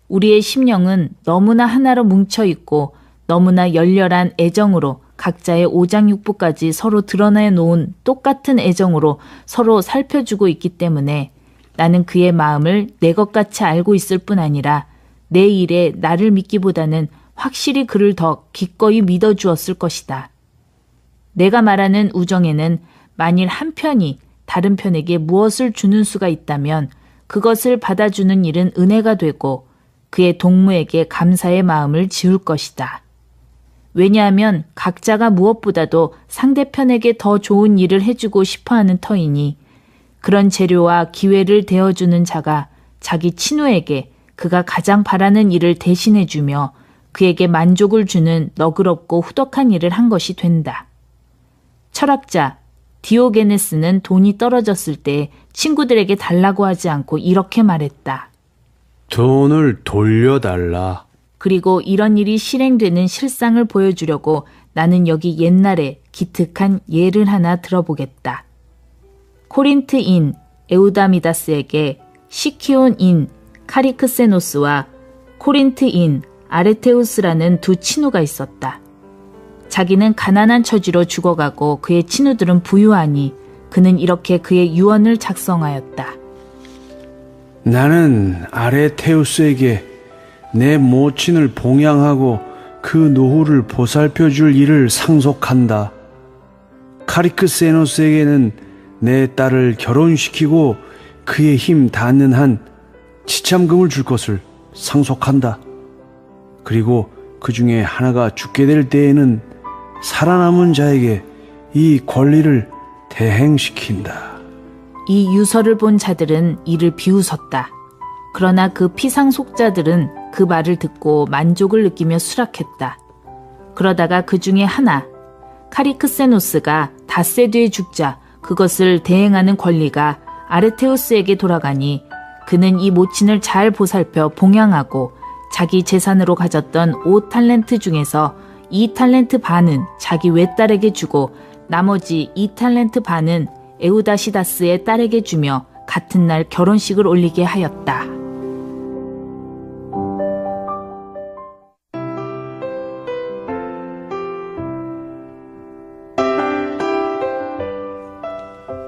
우리의 심령은 너무나 하나로 뭉쳐있고 너무나 열렬한 애정으로 각자의 오장육부까지 서로 드러내 놓은 똑같은 애정으로 서로 살펴주고 있기 때문에 나는 그의 마음을 내 것 같이 알고 있을 뿐 아니라 내 일에 나를 믿기보다는 확실히 그를 더 기꺼이 믿어주었을 것이다. 내가 말하는 우정에는 만일 한 편이 다른 편에게 무엇을 주는 수가 있다면 그것을 받아주는 일은 은혜가 되고 그의 동무에게 감사의 마음을 지울 것이다. 왜냐하면 각자가 무엇보다도 상대편에게 더 좋은 일을 해주고 싶어하는 터이니 그런 재료와 기회를 대어주는 자가 자기 친우에게 그가 가장 바라는 일을 대신해주며 그에게 만족을 주는 너그럽고 후덕한 일을 한 것이 된다. 철학자 디오게네스는 돈이 떨어졌을 때 친구들에게 달라고 하지 않고 이렇게 말했다. 돈을 돌려달라. 그리고 이런 일이 실행되는 실상을 보여주려고 나는 여기 옛날에 기특한 예를 하나 들어보겠다. 코린트인 에우다미다스에게 시키온인 카리크세노스와 코린트인 아레테우스라는 두 친우가 있었다. 자기는 가난한 처지로 죽어가고 그의 친우들은 부유하니 그는 이렇게 그의 유언을 작성하였다. 나는 아레테우스에게 내 모친을 봉양하고 그 노후를 보살펴줄 일을 상속한다. 카리크세노스에게는 내 딸을 결혼시키고 그의 힘 닿는 한 치참금을 줄 것을 상속한다. 그리고 그 중에 하나가 죽게 될 때에는 살아남은 자에게 이 권리를 대행시킨다. 이 유서를 본 자들은 이를 비웃었다. 그러나 그 피상속자들은 그 말을 듣고 만족을 느끼며 수락했다. 그러다가 그 중에 하나, 카리크세노스가 닷새 뒤에 죽자 그것을 대행하는 권리가 아레테우스에게 돌아가니 그는 이 모친을 잘 보살펴 봉양하고 자기 재산으로 가졌던 5탈렌트 중에서 2탈렌트 반은 자기 외딸에게 주고 나머지 2탈렌트 반은 에우다시다스의 딸에게 주며 같은 날 결혼식을 올리게 하였다.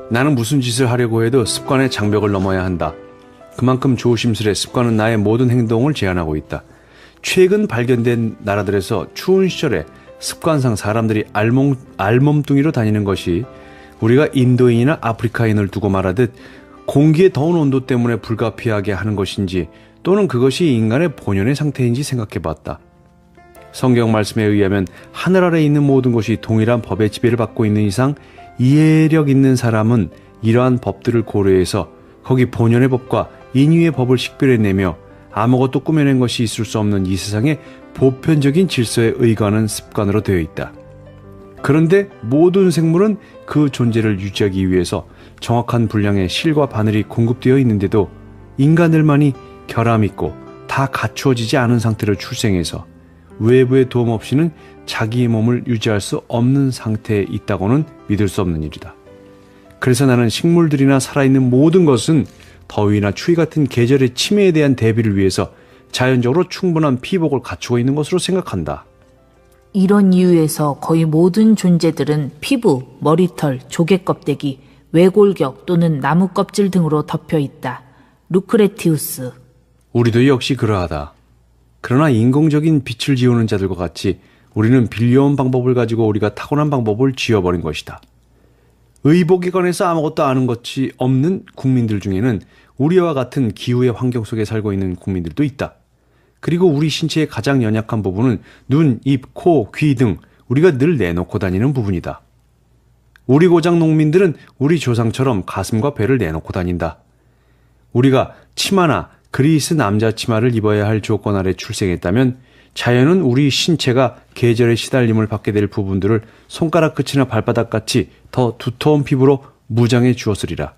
나는 무슨 짓을 하려고 해도 습관의 장벽을 넘어야 한다. 그만큼 조심스레 습관은 나의 모든 행동을 제한하고 있다. 최근 발견된 나라들에서 추운 시절에 습관상 사람들이 알몸뚱이로 다니는 것이 우리가 인도인이나 아프리카인을 두고 말하듯 공기의 더운 온도 때문에 불가피하게 하는 것인지 또는 그것이 인간의 본연의 상태인지 생각해봤다. 성경 말씀에 의하면 하늘 아래 있는 모든 것이 동일한 법의 지배를 받고 있는 이상 이해력 있는 사람은 이러한 법들을 고려해서 거기 본연의 법과 인위의 법을 식별해내며 아무것도 꾸며낸 것이 있을 수 없는 이 세상의 보편적인 질서에 의거하는 습관으로 되어 있다. 그런데 모든 생물은 그 존재를 유지하기 위해서 정확한 분량의 실과 바늘이 공급되어 있는데도 인간들만이 결함 있고 다 갖추어지지 않은 상태로 출생해서 외부의 도움 없이는 자기의 몸을 유지할 수 없는 상태에 있다고는 믿을 수 없는 일이다. 그래서 나는 식물들이나 살아있는 모든 것은 더위나 추위 같은 계절의 침해에 대한 대비를 위해서 자연적으로 충분한 피복을 갖추고 있는 것으로 생각한다. 이런 이유에서 거의 모든 존재들은 피부, 머리털, 조개 껍데기, 외골격 또는 나무 껍질 등으로 덮여 있다. 루크레티우스. 우리도 역시 그러하다. 그러나 인공적인 빛을 지우는 자들과 같이 우리는 빌려온 방법을 가지고 우리가 타고난 방법을 지워버린 것이다. 의복에 관해서 아무것도 아는 것이 없는 국민들 중에는 우리와 같은 기후의 환경 속에 살고 있는 국민들도 있다. 그리고 우리 신체의 가장 연약한 부분은 눈, 입, 코, 귀 등 우리가 늘 내놓고 다니는 부분이다. 우리 고장 농민들은 우리 조상처럼 가슴과 배를 내놓고 다닌다. 우리가 치마나 그리스 남자 치마를 입어야 할 조건 아래 출생했다면 자연은 우리 신체가 계절의 시달림을 받게 될 부분들을 손가락 끝이나 발바닥같이 더 두터운 피부로 무장해 주었으리라.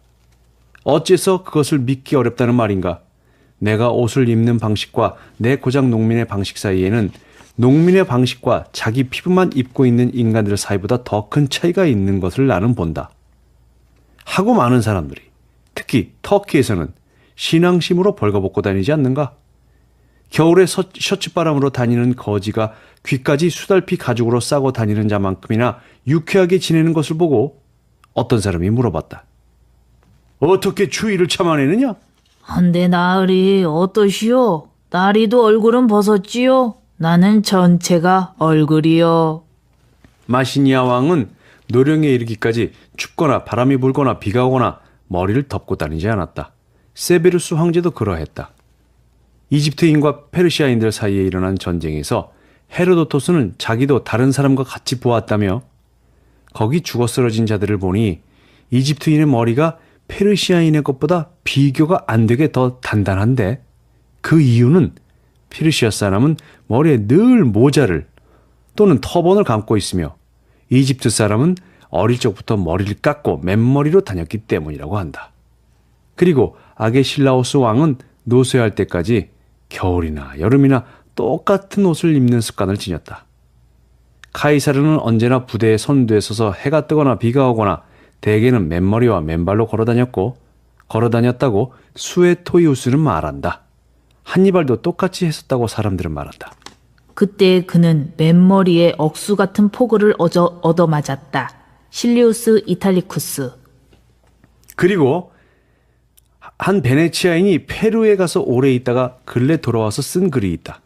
어째서 그것을 믿기 어렵다는 말인가? 내가 옷을 입는 방식과 내 고장 농민의 방식 사이에는 농민의 방식과 자기 피부만 입고 있는 인간들 사이보다 더 큰 차이가 있는 것을 나는 본다. 하고 많은 사람들이, 특히 터키에서는 신앙심으로 벌거벗고 다니지 않는가? 겨울에 셔츠바람으로 다니는 거지가 귀까지 수달피 가죽으로 싸고 다니는 자만큼이나 유쾌하게 지내는 것을 보고 어떤 사람이 물어봤다. 어떻게 추위를 참아내느냐? 한데 나으리 어떠시오? 나리도 얼굴은 벗었지요? 나는 전체가 얼굴이요. 마시니아 왕은 노령에 이르기까지 춥거나 바람이 불거나 비가 오거나 머리를 덮고 다니지 않았다. 세베루스 황제도 그러했다. 이집트인과 페르시아인들 사이에 일어난 전쟁에서 헤로도토스는 자기도 다른 사람과 같이 보았다며 거기 죽어 쓰러진 자들을 보니 이집트인의 머리가 페르시아인의 것보다 비교가 안 되게 더 단단한데 그 이유는 페르시아 사람은 머리에 늘 모자를 또는 터번을 감고 있으며 이집트 사람은 어릴 적부터 머리를 깎고 맨머리로 다녔기 때문이라고 한다. 그리고 아게실라오스 왕은 노쇠할 때까지 겨울이나 여름이나 똑같은 옷을 입는 습관을 지녔다. 카이사르는 언제나 부대의 선두에 서서 해가 뜨거나 비가 오거나 대개는 맨머리와 맨발로 걸어다녔다고 수에토이우스는 말한다. 한니발도 똑같이 했었다고 사람들은 말한다. 그때 그는 맨머리에 억수 같은 포글을 얻어맞았다. 실리우스 이탈리쿠스. 그리고 한 베네치아인이 페루에 가서 오래 있다가 근래 돌아와서 쓴 글이 있다.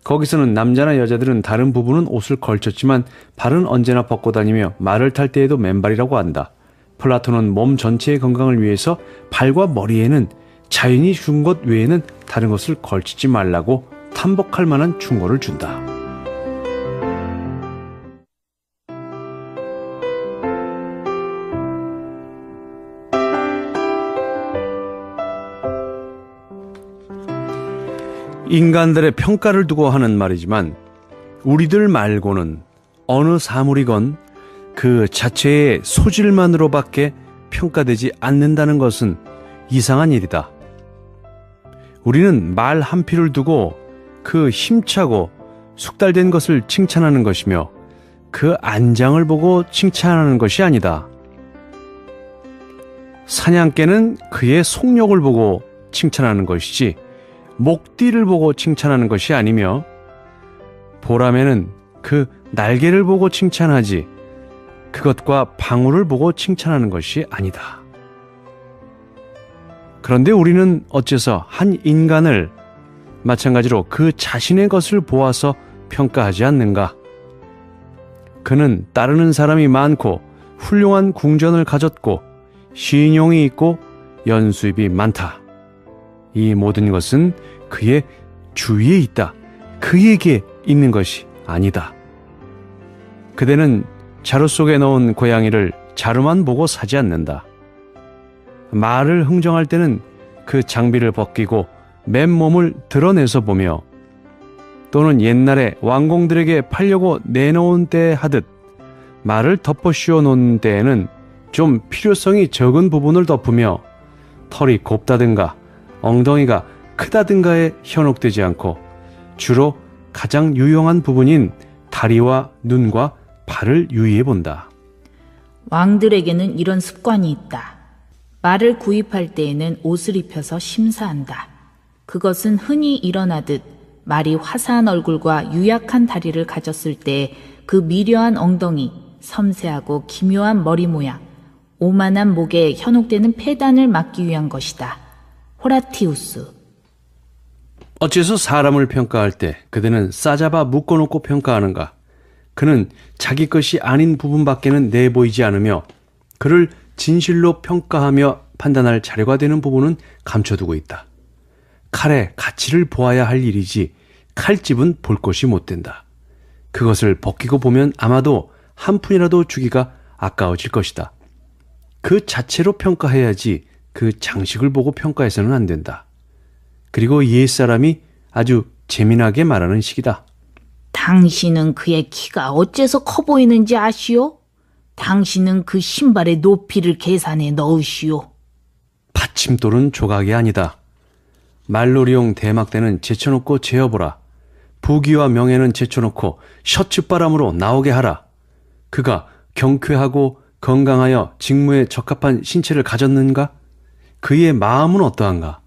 거기서는 남자나 여자들은 다른 부분은 옷을 걸쳤지만 발은 언제나 벗고 다니며 말을 탈 때에도 맨발이라고 한다. 플라톤은 몸 전체의 건강을 위해서 발과 머리에는 자연이 준 것 외에는 다른 것을 걸치지 말라고 탐복할 만한 충고를 준다. 인간들의 평가를 두고 하는 말이지만 우리들 말고는 어느 사물이건 그 자체의 소질만으로밖에 평가되지 않는다는 것은 이상한 일이다. 우리는 말 한 피를 두고 그 힘차고 숙달된 것을 칭찬하는 것이며 그 안장을 보고 칭찬하는 것이 아니다. 사냥개는 그의 속력을 보고 칭찬하는 것이지 목뒤를 보고 칭찬하는 것이 아니며 보라매는 그 날개를 보고 칭찬하지 그것과 방울을 보고 칭찬하는 것이 아니다. 그런데 우리는 어째서 한 인간을 마찬가지로 그 자신의 것을 보아서 평가하지 않는가? 그는 따르는 사람이 많고 훌륭한 궁전을 가졌고 신용이 있고 연수입이 많다. 이 모든 것은 그의 주위에 있다. 그에게 있는 것이 아니다. 그대는 자루 속에 넣은 고양이를 자루만 보고 사지 않는다. 말을 흥정할 때는 그 장비를 벗기고 맨몸을 드러내서 보며 또는 옛날에 왕공들에게 팔려고 내놓은 때 하듯 말을 덮어 씌워 놓은 때에는 좀 필요성이 적은 부분을 덮으며 털이 곱다든가 엉덩이가 크다든가에 현혹되지 않고 주로 가장 유용한 부분인 다리와 눈과 발을 유의해 본다. 왕들에게는 이런 습관이 있다. 말을 구입할 때에는 옷을 입혀서 심사한다. 그것은 흔히 일어나듯 말이 화사한 얼굴과 유약한 다리를 가졌을 때 그 미려한 엉덩이, 섬세하고 기묘한 머리 모양, 오만한 목에 현혹되는 폐단을 막기 위한 것이다. 호라티우스. 어째서 사람을 평가할 때 그대는 싸잡아 묶어놓고 평가하는가? 그는 자기 것이 아닌 부분밖에는 내보이지 않으며 그를 진실로 평가하며 판단할 자료가 되는 부분은 감춰두고 있다. 칼의 가치를 보아야 할 일이지 칼집은 볼 것이 못 된다. 그것을 벗기고 보면 아마도 한 푼이라도 주기가 아까워질 것이다. 그 자체로 평가해야지 그 장식을 보고 평가해서는 안 된다. 그리고 옛사람이 아주 재미나게 말하는 식이다. 당신은 그의 키가 어째서 커 보이는지 아시오? 당신은 그 신발의 높이를 계산해 넣으시오. 받침돌은 조각이 아니다. 말놀이용 대막대는 제쳐놓고 재어보라. 부귀와 명예는 제쳐놓고 셔츠바람으로 나오게 하라. 그가 경쾌하고 건강하여 직무에 적합한 신체를 가졌는가? 그의 마음은 어떠한가?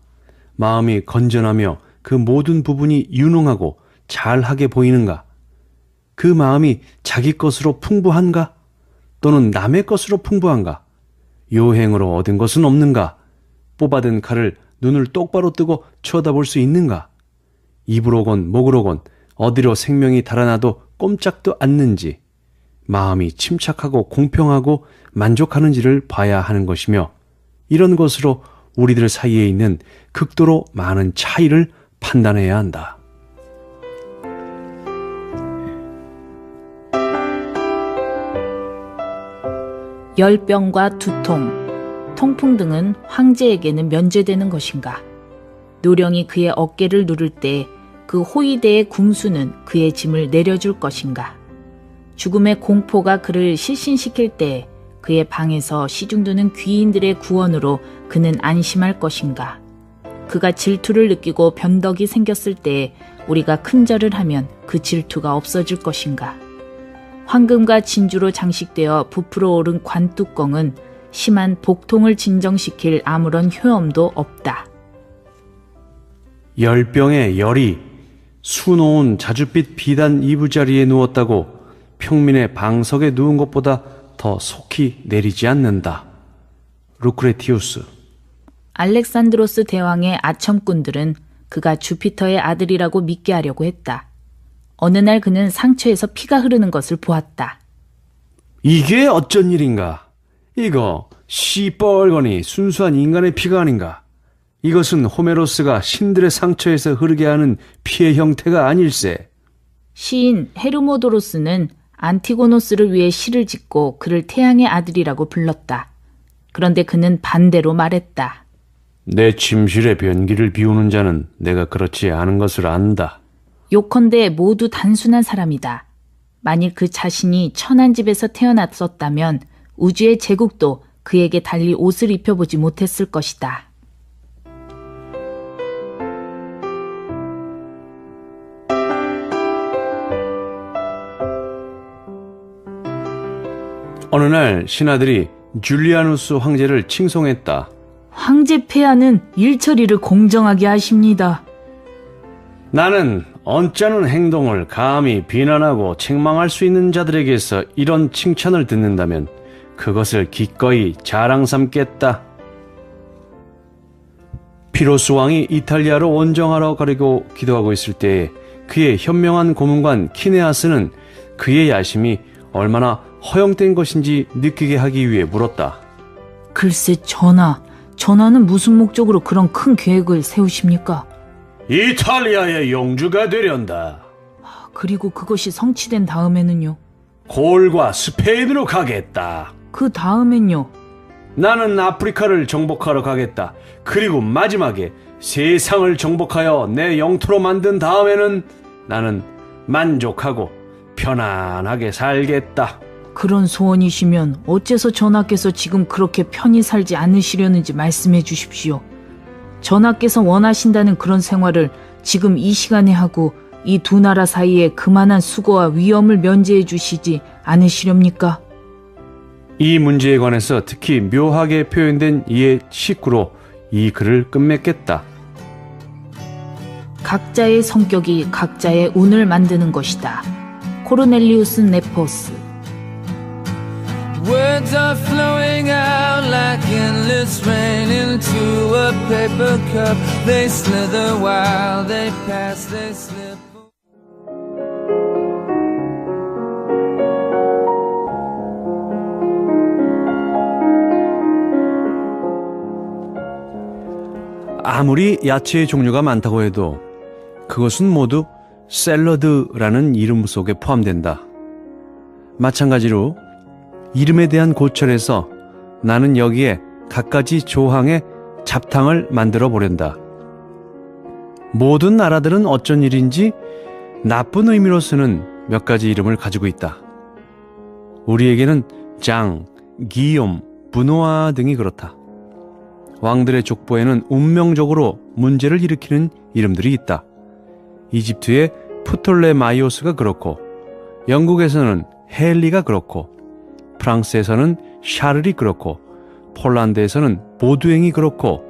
마음이 건전하며 그 모든 부분이 유능하고 잘하게 보이는가? 그 마음이 자기 것으로 풍부한가? 또는 남의 것으로 풍부한가? 요행으로 얻은 것은 없는가? 뽑아든 칼을 눈을 똑바로 뜨고 쳐다볼 수 있는가? 입으로건 목으로건 어디로 생명이 달아나도 꼼짝도 않는지 마음이 침착하고 공평하고 만족하는지를 봐야 하는 것이며 이런 것으로 우리들 사이에 있는 극도로 많은 차이를 판단해야 한다. 열병과 두통, 통풍 등은 황제에게는 면제되는 것인가? 노령이 그의 어깨를 누를 때 그 호위대의 궁수는 그의 짐을 내려줄 것인가? 죽음의 공포가 그를 실신시킬 때 그의 방에서 시중드는 귀인들의 구원으로 그는 안심할 것인가? 그가 질투를 느끼고 변덕이 생겼을 때 우리가 큰절을 하면 그 질투가 없어질 것인가? 황금과 진주로 장식되어 부풀어 오른 관뚜껑은 심한 복통을 진정시킬 아무런 효험도 없다. 열병의 열이 수놓은 자줏빛 비단 이부자리에 누웠다고 평민의 방석에 누운 것보다 더 속히 내리지 않는다. 루크레티우스. 알렉산드로스 대왕의 아첨꾼들은 그가 주피터의 아들이라고 믿게 하려고 했다. 어느 날 그는 상처에서 피가 흐르는 것을 보았다. 이게 어쩐 일인가? 이거 시뻘거니 순수한 인간의 피가 아닌가? 이것은 호메로스가 신들의 상처에서 흐르게 하는 피의 형태가 아닐세. 시인 헤르모도로스는 안티고노스를 위해 시를 짓고 그를 태양의 아들이라고 불렀다. 그런데 그는 반대로 말했다. 내 침실의 변기를 비우는 자는 내가 그렇지 않은 것을 안다. 요컨대 모두 단순한 사람이다. 만일 그 자신이 천한 집에서 태어났었다면 우주의 제국도 그에게 달리 옷을 입혀보지 못했을 것이다. 어느 날 신하들이 줄리아누스 황제를 칭송했다. 황제 폐하는 일처리를 공정하게 하십니다. 나는 언짢은 행동을 감히 비난하고 책망할 수 있는 자들에게서 이런 칭찬을 듣는다면 그것을 기꺼이 자랑 삼겠다. 피로스 왕이 이탈리아로 원정하러 가려고 기도하고 있을 때에 그의 현명한 고문관 키네아스는 그의 야심이 얼마나 허용된 것인지 느끼게 하기 위해 물었다. 글쎄 전하는 무슨 목적으로 그런 큰 계획을 세우십니까? 이탈리아의 영주가 되련다. 그리고 그것이 성취된 다음에는요? 골과 스페인으로 가겠다. 그 다음엔요? 나는 아프리카를 정복하러 가겠다. 그리고 마지막에 세상을 정복하여 내 영토로 만든 다음에는 나는 만족하고 편안하게 살겠다. 그런 소원이시면 어째서 전하께서 지금 그렇게 편히 살지 않으시려는지 말씀해 주십시오. 전하께서 원하신다는 그런 생활을 지금 이 시간에 하고 이 두 나라 사이에 그만한 수고와 위험을 면제해 주시지 않으시렵니까? 이 문제에 관해서 특히 묘하게 표현된 이의 식구로 이 글을 끝맺겠다. 각자의 성격이 각자의 운을 만드는 것이다. 코르넬리우스 네포스. Words are flowing out like endless rain into a paper cup. They slither while they pass, they slip. 아무리 야채의 종류가 많다고 해도 그것은 모두 샐러드라는 이름 속에 포함된다. 마찬가지로 이름에 대한 고철에서 나는 여기에 갖가지 조항의 잡탕을 만들어 보련다. 모든 나라들은 어쩐 일인지 나쁜 의미로 쓰는 몇 가지 이름을 가지고 있다. 우리에게는 장, 기욤, 부노아 등이 그렇다. 왕들의 족보에는 운명적으로 문제를 일으키는 이름들이 있다. 이집트의 프톨레마이오스가 그렇고, 영국에서는 헨리가 그렇고, 프랑스에서는 샤를이 그렇고, 폴란드에서는 보두eng이 그렇고,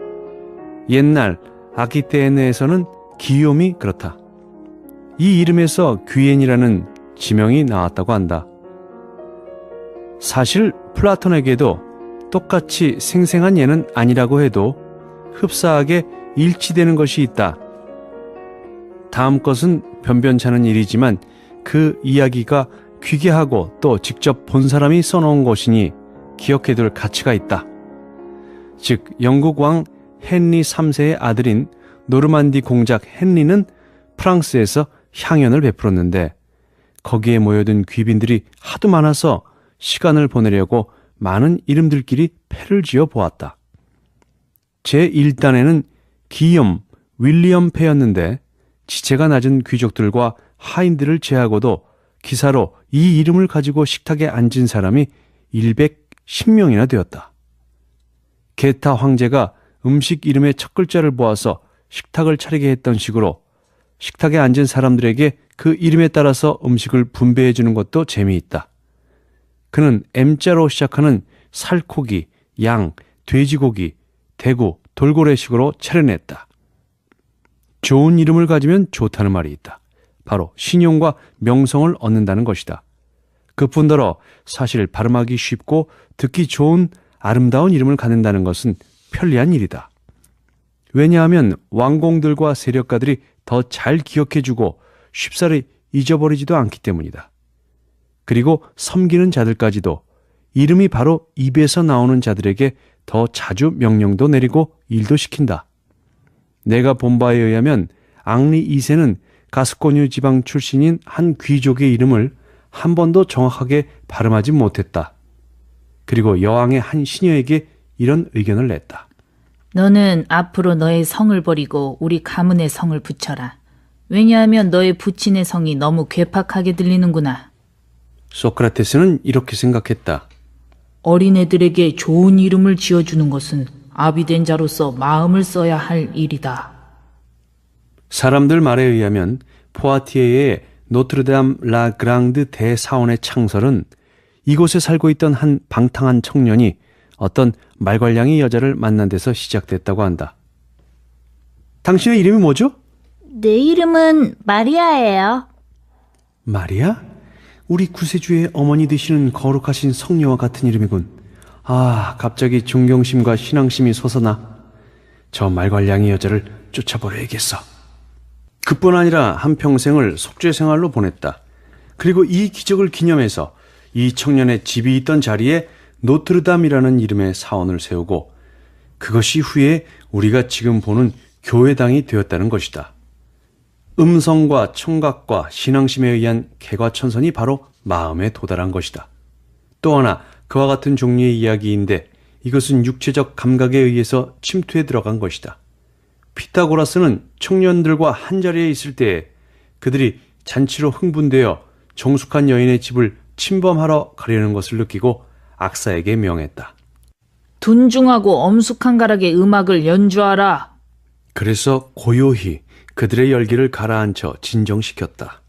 옛날 아키테네에서는 기욤이 그렇다. 이 이름에서 귀엔이라는 지명이 나왔다고 한다. 사실 플라톤에게도 똑같이 생생한 예는 아니라고 해도 흡사하게 일치되는 것이 있다. 다음 것은 변변찮은 일이지만 그 이야기가 귀계하고 또 직접 본 사람이 써놓은 것이니 기억해둘 가치가 있다. 즉 영국 왕 헨리 3세의 아들인 노르만디 공작 헨리는 프랑스에서 향연을 베풀었는데 거기에 모여든 귀빈들이 하도 많아서 시간을 보내려고 많은 이름들끼리 패를 지어 보았다. 제1단에는 기욤, 윌리엄 패였는데 지체가 낮은 귀족들과 하인들을 제하고도 기사로 이 이름을 가지고 식탁에 앉은 사람이 110명이나 되었다. 게타 황제가 음식 이름의 첫 글자를 모아서 식탁을 차리게 했던 식으로 식탁에 앉은 사람들에게 그 이름에 따라서 음식을 분배해 주는 것도 재미있다. 그는 M자로 시작하는 살코기, 양, 돼지고기, 대구, 돌고래식으로 차려냈다. 좋은 이름을 가지면 좋다는 말이 있다. 바로 신용과 명성을 얻는다는 것이다. 그뿐더러 사실 발음하기 쉽고 듣기 좋은 아름다운 이름을 갖는다는 것은 편리한 일이다. 왜냐하면 왕공들과 세력가들이 더 잘 기억해주고 쉽사리 잊어버리지도 않기 때문이다. 그리고 섬기는 자들까지도 이름이 바로 입에서 나오는 자들에게 더 자주 명령도 내리고 일도 시킨다. 내가 본 바에 의하면 앙리 2세는 가스코뉴 지방 출신인 한 귀족의 이름을 한 번도 정확하게 발음하지 못했다. 그리고 여왕의 한 시녀에게 이런 의견을 냈다. 너는 앞으로 너의 성을 버리고 우리 가문의 성을 붙여라. 왜냐하면 너의 부친의 성이 너무 괴팍하게 들리는구나. 소크라테스는 이렇게 생각했다. 어린애들에게 좋은 이름을 지어주는 것은 아비된 자로서 마음을 써야 할 일이다. 사람들 말에 의하면 포아티에의 노트르담 라 그랑드 대사원의 창설은 이곳에 살고 있던 한 방탕한 청년이 어떤 말괄량이 여자를 만난 데서 시작됐다고 한다. 당신의 이름이 뭐죠? 내 이름은 마리아예요. 마리아? 우리 구세주의 어머니 되시는 거룩하신 성녀와 같은 이름이군. 아, 갑자기 존경심과 신앙심이 솟아나. 저 말괄량이 여자를 쫓아버려야겠어. 그뿐 아니라 한평생을 속죄 생활로 보냈다. 그리고 이 기적을 기념해서 이 청년의 집이 있던 자리에 노트르담이라는 이름의 사원을 세우고 그것이 후에 우리가 지금 보는 교회당이 되었다는 것이다. 음성과 청각과 신앙심에 의한 개과천선이 바로 마음에 도달한 것이다. 또 하나 그와 같은 종류의 이야기인데 이것은 육체적 감각에 의해서 침투해 들어간 것이다. 피타고라스는 청년들과 한자리에 있을 때에 그들이 잔치로 흥분되어 정숙한 여인의 집을 침범하러 가려는 것을 느끼고 악사에게 명했다. 둔중하고 엄숙한 가락의 음악을 연주하라. 그래서 고요히 그들의 열기를 가라앉혀 진정시켰다.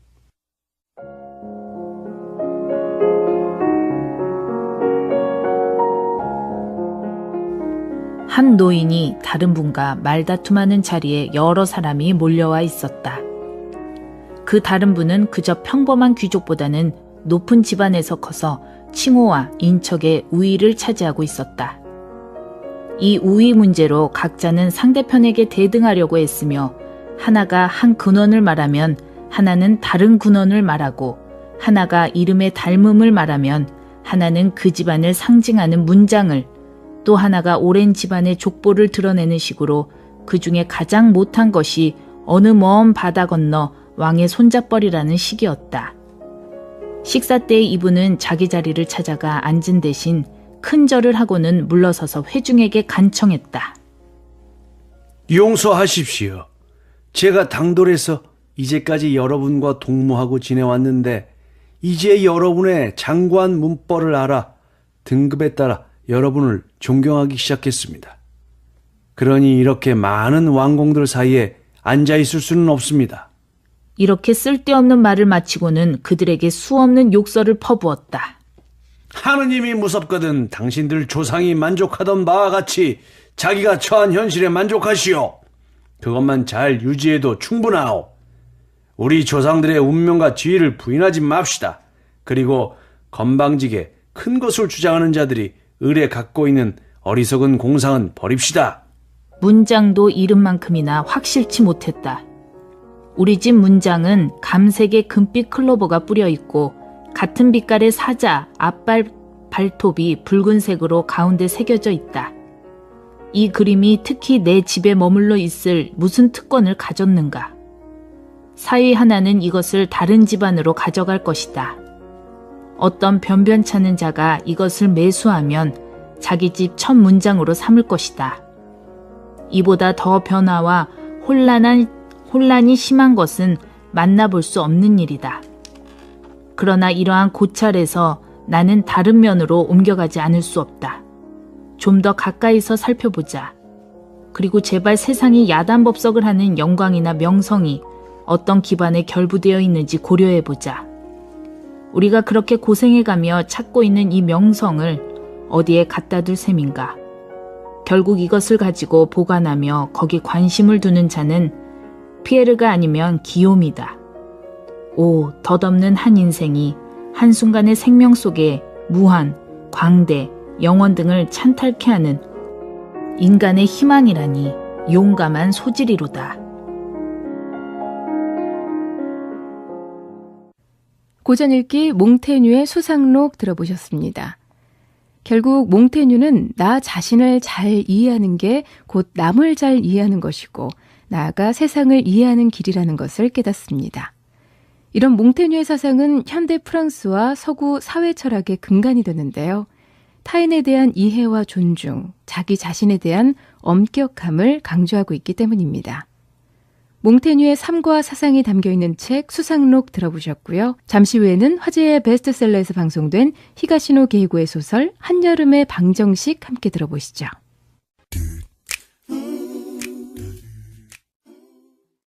한 노인이 다른 분과 말다툼하는 자리에 여러 사람이 몰려와 있었다. 그 다른 분은 그저 평범한 귀족보다는 높은 집안에서 커서 칭호와 인척의 우위를 차지하고 있었다. 이 우위 문제로 각자는 상대편에게 대등하려고 했으며 하나가 한 근원을 말하면 하나는 다른 근원을 말하고 하나가 이름의 닮음을 말하면 하나는 그 집안을 상징하는 문장을 또 하나가 오랜 집안의 족보를 드러내는 식으로 그 중에 가장 못한 것이 어느 먼 바다 건너 왕의 손잡벌이라는 식이었다. 식사 때 이분은 자기 자리를 찾아가 앉은 대신 큰 절을 하고는 물러서서 회중에게 간청했다. 용서하십시오. 제가 당돌해서 이제까지 여러분과 동무하고 지내왔는데 이제 여러분의 장관 문벌을 알아 등급에 따라 여러분을 존경하기 시작했습니다. 그러니 이렇게 많은 왕공들 사이에 앉아있을 수는 없습니다. 이렇게 쓸데없는 말을 마치고는 그들에게 수없는 욕설을 퍼부었다. 하느님이 무섭거든 당신들 조상이 만족하던 바와 같이 자기가 처한 현실에 만족하시오. 그것만 잘 유지해도 충분하오. 우리 조상들의 운명과 지위를 부인하지 맙시다. 그리고 건방지게 큰 것을 주장하는 자들이 을에 갖고 있는 어리석은 공상은 버립시다. 문장도 이름만큼이나 확실치 못했다. 우리 집 문장은 감색의 금빛 클로버가 뿌려있고 같은 빛깔의 사자, 앞발 발톱이 붉은색으로 가운데 새겨져 있다. 이 그림이 특히 내 집에 머물러 있을 무슨 특권을 가졌는가? 사위 하나는 이것을 다른 집안으로 가져갈 것이다. 어떤 변변찮은 자가 이것을 매수하면 자기 집 첫 문장으로 삼을 것이다. 이보다 더 변화와 혼란이 심한 것은 만나볼 수 없는 일이다. 그러나 이러한 고찰에서 나는 다른 면으로 옮겨가지 않을 수 없다. 좀 더 가까이서 살펴보자. 그리고 제발 세상이 야단법석을 하는 영광이나 명성이 어떤 기반에 결부되어 있는지 고려해보자. 우리가 그렇게 고생해가며 찾고 있는 이 명성을 어디에 갖다 둘 셈인가. 결국 이것을 가지고 보관하며 거기 관심을 두는 자는 피에르가 아니면 기욤이다. 오, 덧없는 한 인생이 한순간의 생명 속에 무한, 광대, 영원 등을 찬탈케 하는 인간의 희망이라니 용감한 소질이로다. 고전 읽기 몽테뉴의 수상록 들어보셨습니다. 결국 몽테뉴는 나 자신을 잘 이해하는 게 곧 남을 잘 이해하는 것이고 나아가 세상을 이해하는 길이라는 것을 깨닫습니다. 이런 몽테뉴의 사상은 현대 프랑스와 서구 사회 철학의 근간이 되는데요. 타인에 대한 이해와 존중, 자기 자신에 대한 엄격함을 강조하고 있기 때문입니다. 몽테뉴의 삶과 사상이 담겨있는 책 수상록 들어보셨고요. 잠시 후에는 화제의 베스트셀러에서 방송된 히가시노 게이고의 소설 한여름의 방정식 함께 들어보시죠.